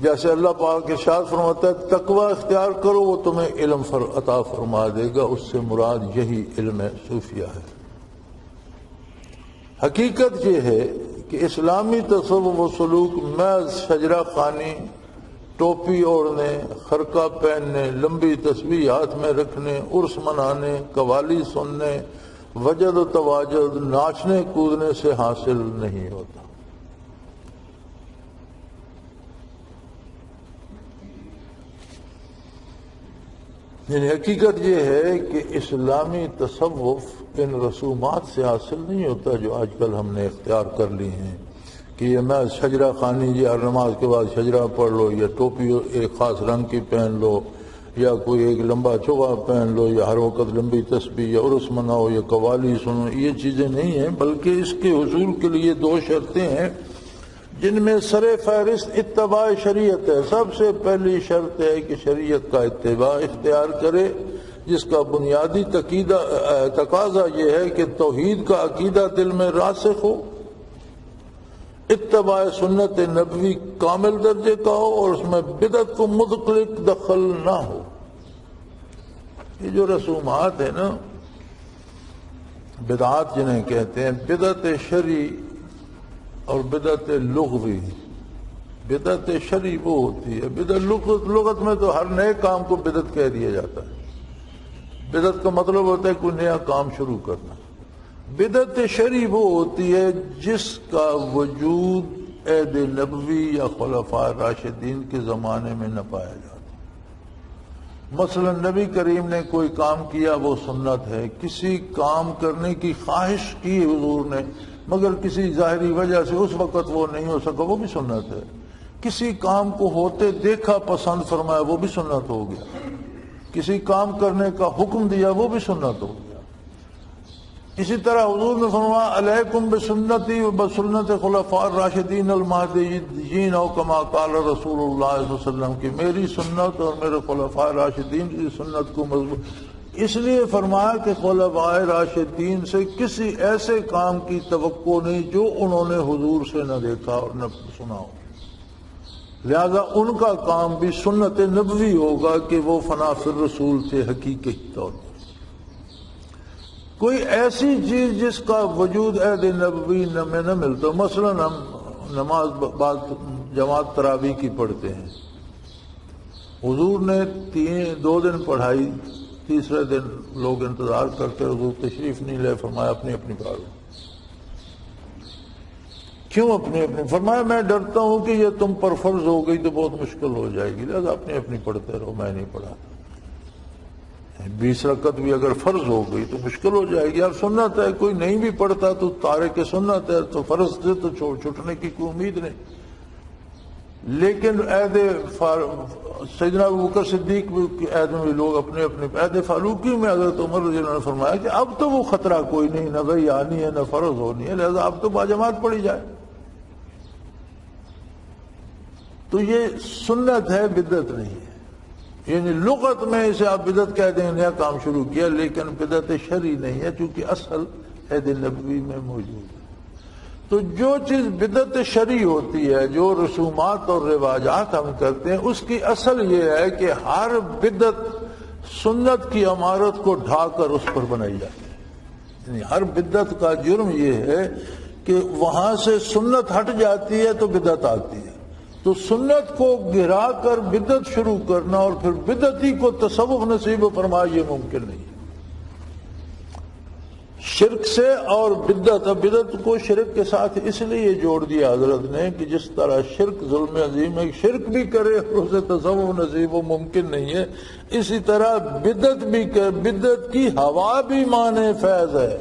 جیسے اللہ پاک ارشاد فرماتا ہے تقوی اختیار کرو وہ تمہیں علم عطا فرما دے گا. اس سے مراد یہی علم صوفیہ ہے. حقیقت یہ ہے کہ اسلامی تصوف و سلوک محض شجرہ خوانی، ٹوپی اوڑھنے، خرقہ پہننے، لمبی تسبیح ہاتھ میں رکھنے، عرس منانے، قوالی سننے، وجد و تواجد، ناچنے کودنے سے حاصل نہیں ہوتا. یعنی حقیقت یہ ہے کہ اسلامی تصوف ان رسومات سے حاصل نہیں ہوتا جو آج کل ہم نے اختیار کر لی ہیں کہ یہ میں شجرہ خوانی، یہ ہر نماز کے بعد شجرہ پڑھ لو، یا ٹوپی ایک خاص رنگ کی پہن لو، یا کوئی ایک لمبا چوغا پہن لو، یا ہر وقت لمبی تسبیح، یا عرس مناؤ، یا قوالی سنو، یہ چیزیں نہیں ہیں، بلکہ اس کے حصول کے لیے دو شرطیں ہیں جن میں سر فہرست اتباع شریعت ہے۔ سب سے پہلی شرط ہے کہ شریعت کا اتباع اختیار کرے، جس کا بنیادی تقاضا یہ ہے کہ توحید کا عقیدہ دل میں راسخ ہو، اتباع سنت نبوی کامل درجے کا ہو، اور اس میں بدعت کو مطلق دخل نہ ہو۔ یہ جو رسومات ہیں نا، بدعات جنہیں کہتے ہیں، بدعت شرعی اور بدعت لغوی۔ بدعت شرعی وہ ہوتی ہے، بدعت لغت میں تو ہر نئے کام کو بدعت کہہ دیا جاتا ہے۔ بدعت کا مطلب ہوتا ہے کوئی نیا کام شروع کرنا۔ بدعت شرعی وہ ہوتی ہے جس کا وجود عہد نبوی یا خلفاء راشدین کے زمانے میں نہ پایا جاتا۔ مثلا نبی کریم نے کوئی کام کیا، وہ سنت ہے۔ کسی کام کرنے کی خواہش کی حضور نے، مگر کسی ظاہری وجہ سے اس وقت وہ نہیں ہو سکا، وہ بھی سنت ہے۔ کسی کام کو ہوتے دیکھا، پسند فرمایا، وہ بھی سنت ہو گیا۔ کسی کام کرنے کا حکم دیا، وہ بھی سنت ہو گیا۔ اسی طرح حضور نے فرمایا علیکم بسنتی و بسنت خلفاء الراشدین المہدیین، او کما قال رسول اللہ صلی اللہ علیہ وسلم، کہ میری سنت اور میرے خلفاء راشدین کی سنت کو مضبوط۔ اس لیے فرمایا کہ خلفاء راشدین سے کسی ایسے کام کی توقع نہیں جو انہوں نے حضور سے نہ دیکھا اور نہ سنا ہو، لہذا ان کا کام بھی سنت نبوی ہوگا کہ وہ فنا فی الرسول تھے حقیقی طور پر۔ کوئی ایسی چیز جس کا وجود عہد نبوی میں نہ ملتا، مثلا ہم نماز بعد جماعت تراویح کی پڑھتے ہیں، حضور نے 2 دن پڑھائی، تیسرے دن لوگ انتظار کرتے، حضور تشریف نہیں لے، فرمایا اپنی اپنی پڑھو۔ کیوں اپنی اپنی؟ فرمایا میں ڈرتا ہوں کہ یہ تم پر فرض ہو گئی تو بہت مشکل ہو جائے گی، لہذا اپنی اپنی پڑھتے رہو، میں نہیں پڑھاتا۔ 20 رکعت بھی اگر فرض ہو گئی تو مشکل ہو جائے گی۔ اب سنت ہے، کوئی نہیں بھی پڑھتا تو تارک سنت ہے، تو فرض سے تو چھوٹنے کی کوئی امید نہیں۔ لیکن عہد سیدنا ابوبکر صدیق کے عہد میں بھی لوگ اپنے اپنے، عہد فاروقی میں حضرت عمر رضی اللہ عنہ نے فرمایا کہ اب تو وہ خطرہ کوئی نہیں، نہ غی آنی ہے نہ فرض ہونی ہے، لہذا اب تو باجماعت پڑھی جائے۔ تو یہ سنت ہے، بدعت نہیں ہے۔ یعنی لغت میں اسے آپ بدعت کہہ دیں، نیا کام شروع کیا، لیکن بدعت شرعی نہیں ہے، چونکہ اصل عہد نبوی میں موجود ہے۔ تو جو چیز بدعت شرعی ہوتی ہے، جو رسومات اور رواجات ہم کرتے ہیں، اس کی اصل یہ ہے کہ ہر بدعت سنت کی عمارت کو ڈھا کر اس پر بنائی جاتی ہے۔ یعنی ہر بدعت کا جرم یہ ہے کہ وہاں سے سنت ہٹ جاتی ہے تو بدعت آتی ہے۔ تو سنت کو گرا کر بدعت شروع کرنا اور پھر بدعتی کو تصوف نصیب فرمایا، یہ ممکن نہیں ہے۔ شرک سے اور بدعت کو شرک کے ساتھ اس لیے جوڑ دیا حضرت نے کہ جس طرح شرک ظلم عظیم ہے، شرک بھی کرے اور اسے تصوف نصیب وہ ممکن نہیں ہے، اسی طرح بدعت بھی کرے، بدعت کی ہوا بھی معنی فیض ہے۔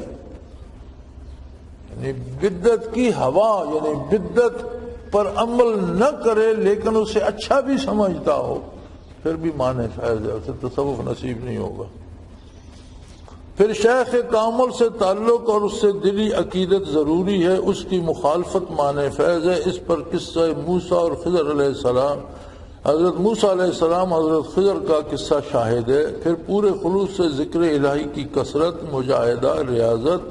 یعنی بدعت کی ہوا، یعنی بدعت پر عمل نہ کرے لیکن اسے اچھا بھی سمجھتا ہو، پھر بھی معنی فیض ہے، اسے تصوف نصیب نہیں ہوگا۔ پھر شیخ کامل سے تعلق اور اس سے دلی عقیدت ضروری ہے، اس کی مخالفت معنی فیض ہے۔ اس پر قصہ موسیٰ اور خضر علیہ السلام، حضرت موسیٰ علیہ السلام حضرت خضر کا قصہ شاہد ہے۔ پھر پورے خلوص سے ذکر الہی کی کثرت، مجاہدہ، ریاضت،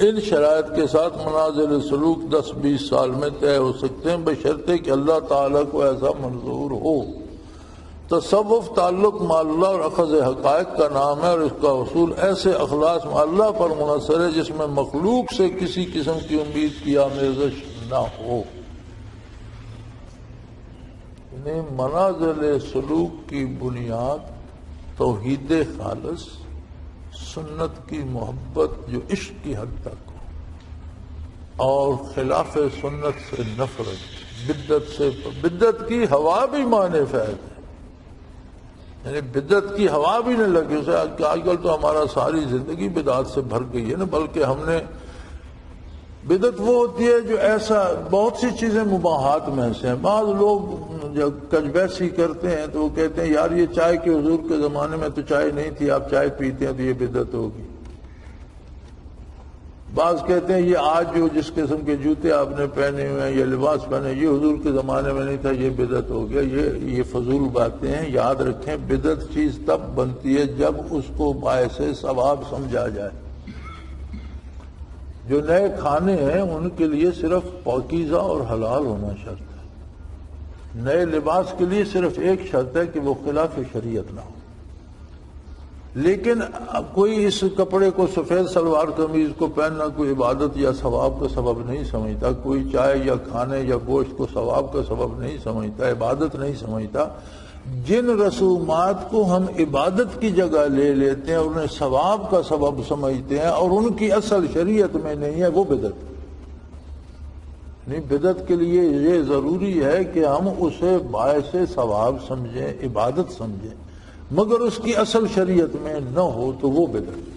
ان شرائط کے ساتھ منازل سلوک 10-20 سال میں طے ہو سکتے ہیں، بشرطے کہ اللہ تعالیٰ کو ایسا منظور ہو۔ تصوف تعلق مع اللہ اور اخذ حقائق کا نام ہے، اور اس کا حصول ایسے اخلاص مع اللہ پر منحصر ہے جس میں مخلوق سے کسی قسم کی امید کی آمیزش نہ ہو۔ یعنی منازل سلوک کی بنیاد توحید خالص، سنت کی محبت جو عشق کی حد تک ہو، اور خلاف سنت سے نفرت، بدعت کی ہوا بھی معنی فیض ہے۔ یعنی بدعت کی ہوا بھی نہیں لگی اسے۔ آج کل تو ہمارا ساری زندگی بدعت سے بھر گئی ہے نا، بلکہ ہم نے بدعت وہ ہوتی ہے جو ایسا، بہت سی چیزیں مباحات میں سے ہیں۔ بعض لوگ جب کجبیسی کرتے ہیں تو وہ کہتے ہیں یار یہ چائے کے حضور کے زمانے میں تو چائے نہیں تھی، آپ چائے پیتے ہیں تو یہ بدعت ہوگی۔ بعض کہتے ہیں یہ آج جو جس قسم کے جوتے آپ نے پہنے ہوئے ہیں یا لباس پہنے یہ حضور کے زمانے میں نہیں تھا، یہ بدعت ہو گیا۔ یہ فضول باتیں ہیں۔ یاد رکھیں بدعت چیز تب بنتی ہے جب اس کو باعث ثواب سمجھا جائے۔ جو نئے کھانے ہیں ان کے لیے صرف پاکیزہ اور حلال ہونا شرط ہے۔ نئے لباس کے لیے صرف ایک شرط ہے کہ وہ خلاف شریعت نہ ہو۔ لیکن کوئی اس کپڑے کو سفید شلوار قمیض کو پہننا کوئی عبادت یا ثواب کا سبب نہیں سمجھتا، کوئی چائے یا کھانے یا گوشت کو ثواب کا سبب نہیں سمجھتا، عبادت نہیں سمجھتا۔ جن رسومات کو ہم عبادت کی جگہ لے لیتے ہیں اور انہیں ثواب کا سبب سمجھتے ہیں اور ان کی اصل شریعت میں نہیں ہے، وہ بدعت نہیں۔ بدعت کے لیے یہ ضروری ہے کہ ہم اسے باعث ثواب سمجھیں، عبادت سمجھیں، مگر اس کی اصل شریعت میں نہ ہو تو وہ بدعت۔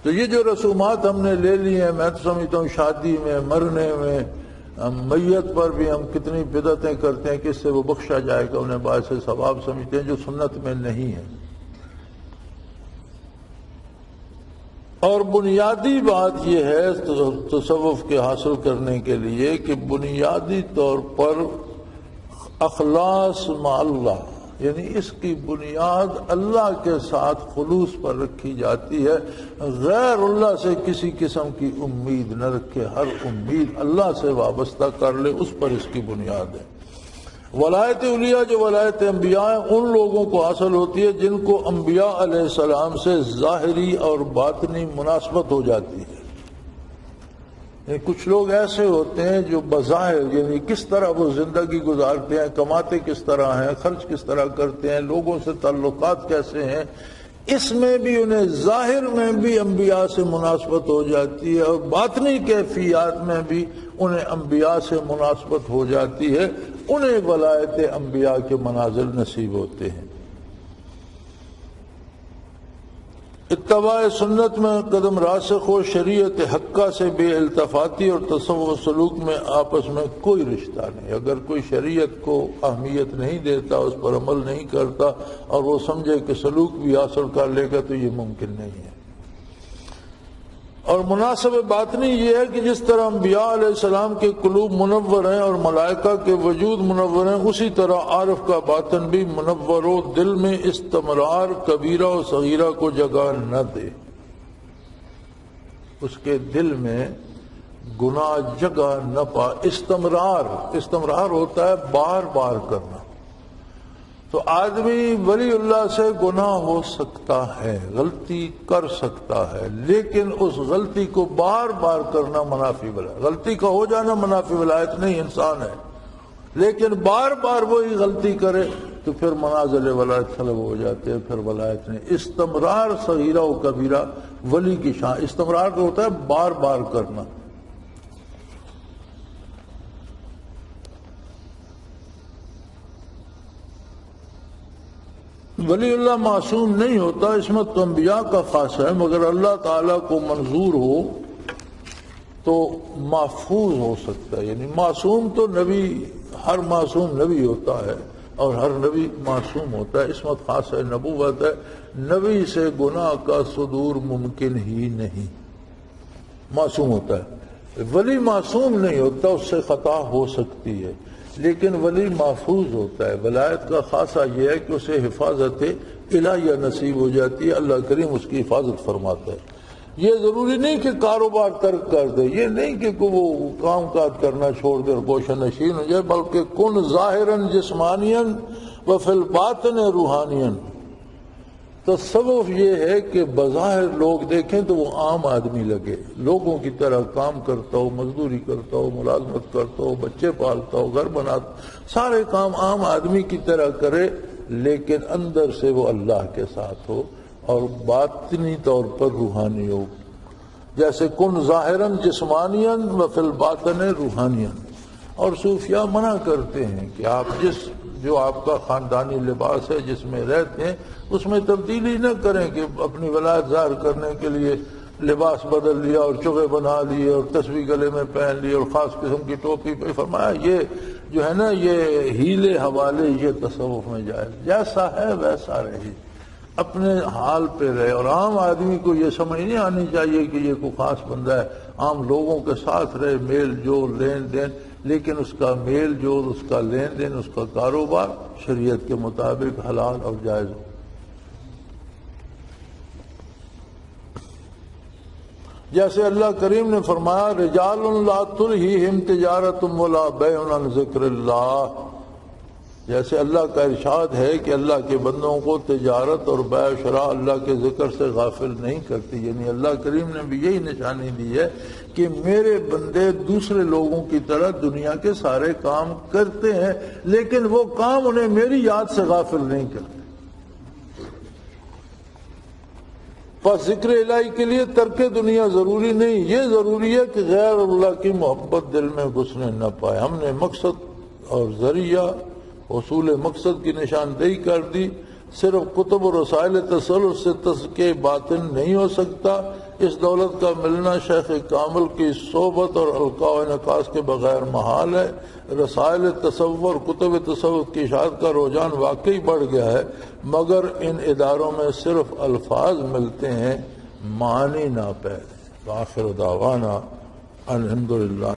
تو یہ جو رسومات ہم نے لے لی ہیں، میں تو سمجھتا ہوں شادی میں، مرنے میں، میت پر بھی ہم کتنی بدعتیں کرتے ہیں کہ اس سے وہ بخشا جائے گا، انہیں باعث ثواب سمجھتے ہیں، جو سنت میں نہیں ہے۔ اور بنیادی بات یہ ہے تصوف کے حاصل کرنے کے لیے کہ بنیادی طور پر اخلاص مع اللہ، یعنی اس کی بنیاد اللہ کے ساتھ خلوص پر رکھی جاتی ہے، غیر اللہ سے کسی قسم کی امید نہ رکھے، ہر امید اللہ سے وابستہ کر لے، اس پر اس کی بنیاد ہے۔ ولایت اولیاء جو ولایت انبیاء ہیں ان لوگوں کو حاصل ہوتی ہے جن کو انبیاء علیہ السلام سے ظاہری اور باطنی مناسبت ہو جاتی ہے۔ کچھ لوگ ایسے ہوتے ہیں جو بظاہر یعنی کس طرح وہ زندگی گزارتے ہیں، کماتے کس طرح ہیں، خرچ کس طرح کرتے ہیں، لوگوں سے تعلقات کیسے ہیں، اس میں بھی انہیں ظاہر میں بھی انبیاء سے مناسبت ہو جاتی ہے اور باطنی کیفیات میں بھی انہیں انبیاء سے مناسبت ہو جاتی ہے، انہیں ولایت انبیاء کے منازل نصیب ہوتے ہیں۔ اتباع سنت میں قدم راسخ ہو، شریعت حقہ سے بے التفاتی اور تصوف سلوک میں آپس میں کوئی رشتہ نہیں۔ اگر کوئی شریعت کو اہمیت نہیں دیتا، اس پر عمل نہیں کرتا اور وہ سمجھے کہ سلوک بھی حاصل کر لے گا تو یہ ممکن نہیں ہے۔ اور مناسب باطنی یہ ہے کہ جس طرح انبیاء علیہ السلام کے قلوب منور ہیں اور ملائکہ کے وجود منور ہیں، اسی طرح عارف کا باطن بھی منور ہو، دل میں استمرار کبیرہ و صغیرہ کو جگہ نہ دے، اس کے دل میں گناہ جگہ نہ پا۔ استمرار ہوتا ہے بار بار کرنا۔ تو آدمی ولی اللہ سے گناہ ہو سکتا ہے، غلطی کر سکتا ہے، لیکن اس غلطی کو بار بار کرنا منافی ولایت، غلطی کا ہو جانا منافی ولایت نہیں، انسان ہے، لیکن بار بار وہی غلطی کرے تو پھر منازل ولایت طلب ہو جاتے ہیں، پھر ولایت نہیں۔ استمرار صغیرہ و کبیرہ ولی کی شان، استمرار تو ہوتا ہے بار بار کرنا۔ ولی اللہ معصوم نہیں ہوتا، عصمت تو انبیاء کا خاص ہے، مگر اللہ تعالیٰ کو منظور ہو تو محفوظ ہو سکتا ہے۔ یعنی معصوم تو نبی، ہر معصوم نبی ہوتا ہے اور ہر نبی معصوم ہوتا ہے، عصمت خاص ہے، نبوت ہے، نبی سے گناہ کا صدور ممکن ہی نہیں، معصوم ہوتا ہے۔ ولی معصوم نہیں ہوتا، اس سے خطا ہو سکتی ہے، لیکن ولی محفوظ ہوتا ہے۔ ولایت کا خاصہ یہ ہے کہ اسے حفاظت الہیہ نصیب ہو جاتی ہے، اللہ کریم اس کی حفاظت فرماتا ہے۔ یہ ضروری نہیں کہ کاروبار ترک کر دے، یہ نہیں کہ وہ کام کاج کرنا چھوڑ دے اور گوشہ نشین ہو جائے، بلکہ کن ظاہراً جسمانیاً و فی الباطن روحانیاً۔ تصوف یہ ہے کہ بظاہر لوگ دیکھیں تو وہ عام آدمی لگے، لوگوں کی طرح کام کرتا ہو، مزدوری کرتا ہو، ملازمت کرتا ہو، بچے پالتا ہو، گھر بناتا، سارے کام عام آدمی کی طرح کرے، لیکن اندر سے وہ اللہ کے ساتھ ہو اور باطنی طور پر روحانی ہو۔ جیسے کن ظاہراً جسمانیاً و فی الباطن روحانیاً۔ اور صوفیاء منع کرتے ہیں کہ آپ جو آپ کا خاندانی لباس ہے جس میں رہتے ہیں اس میں تبدیلی نہ کریں کہ اپنی ولایت ظاہر کرنے کے لیے لباس بدل لیا اور چوغے بنا لیے اور تسبیح گلے میں پہن لی اور خاص قسم کی ٹوپی پہ۔ فرمایا یہ جو ہے نا یہ ہیلے حوالے یہ تصوف میں جائز، جیسا ہے ویسا رہے، اپنے حال پہ رہے۔ اور عام آدمی کو یہ سمجھ نہیں آنی چاہیے کہ یہ کوئی خاص بندہ ہے، عام لوگوں کے ساتھ رہے، میل جول لین دین، لیکن اس کا میل جول، اس کا لین دین، اس کا کاروبار شریعت کے مطابق حلال اور جائز ہو۔ جیسے اللہ کریم نے فرمایا رجال لا تلہیہم تجارت ولا بیع عن ذکر اللہ، جیسے اللہ کا ارشاد ہے کہ اللہ کے بندوں کو تجارت اور بیع شراء اللہ کے ذکر سے غافل نہیں کرتی، یعنی اللہ کریم نے بھی یہی نشانی دی ہے کہ میرے بندے دوسرے لوگوں کی طرح دنیا کے سارے کام کرتے ہیں، لیکن وہ کام انہیں میری یاد سے غافل نہیں کرتے۔ پس ذکر الہی کے لیے ترک دنیا ضروری نہیں، یہ ضروری ہے کہ غیر اللہ کی محبت دل میں گھسنے نہ پائے۔ ہم نے مقصد اور ذریعہ حصول مقصد کی نشاندہی کر دی، صرف کتب و رسائل تسلط سے تزکیہ باطن نہیں ہو سکتا، اس دولت کا ملنا شیخ کامل کی صحبت اور القاء و انعکاس کے بغیر محال ہے۔ رسائل تصور، کتب تصور کی اشاعت کا رجحان واقعی بڑھ گیا ہے، مگر ان اداروں میں صرف الفاظ ملتے ہیں، معنی ناپید۔ آخر دعوانا الحمدللہ۔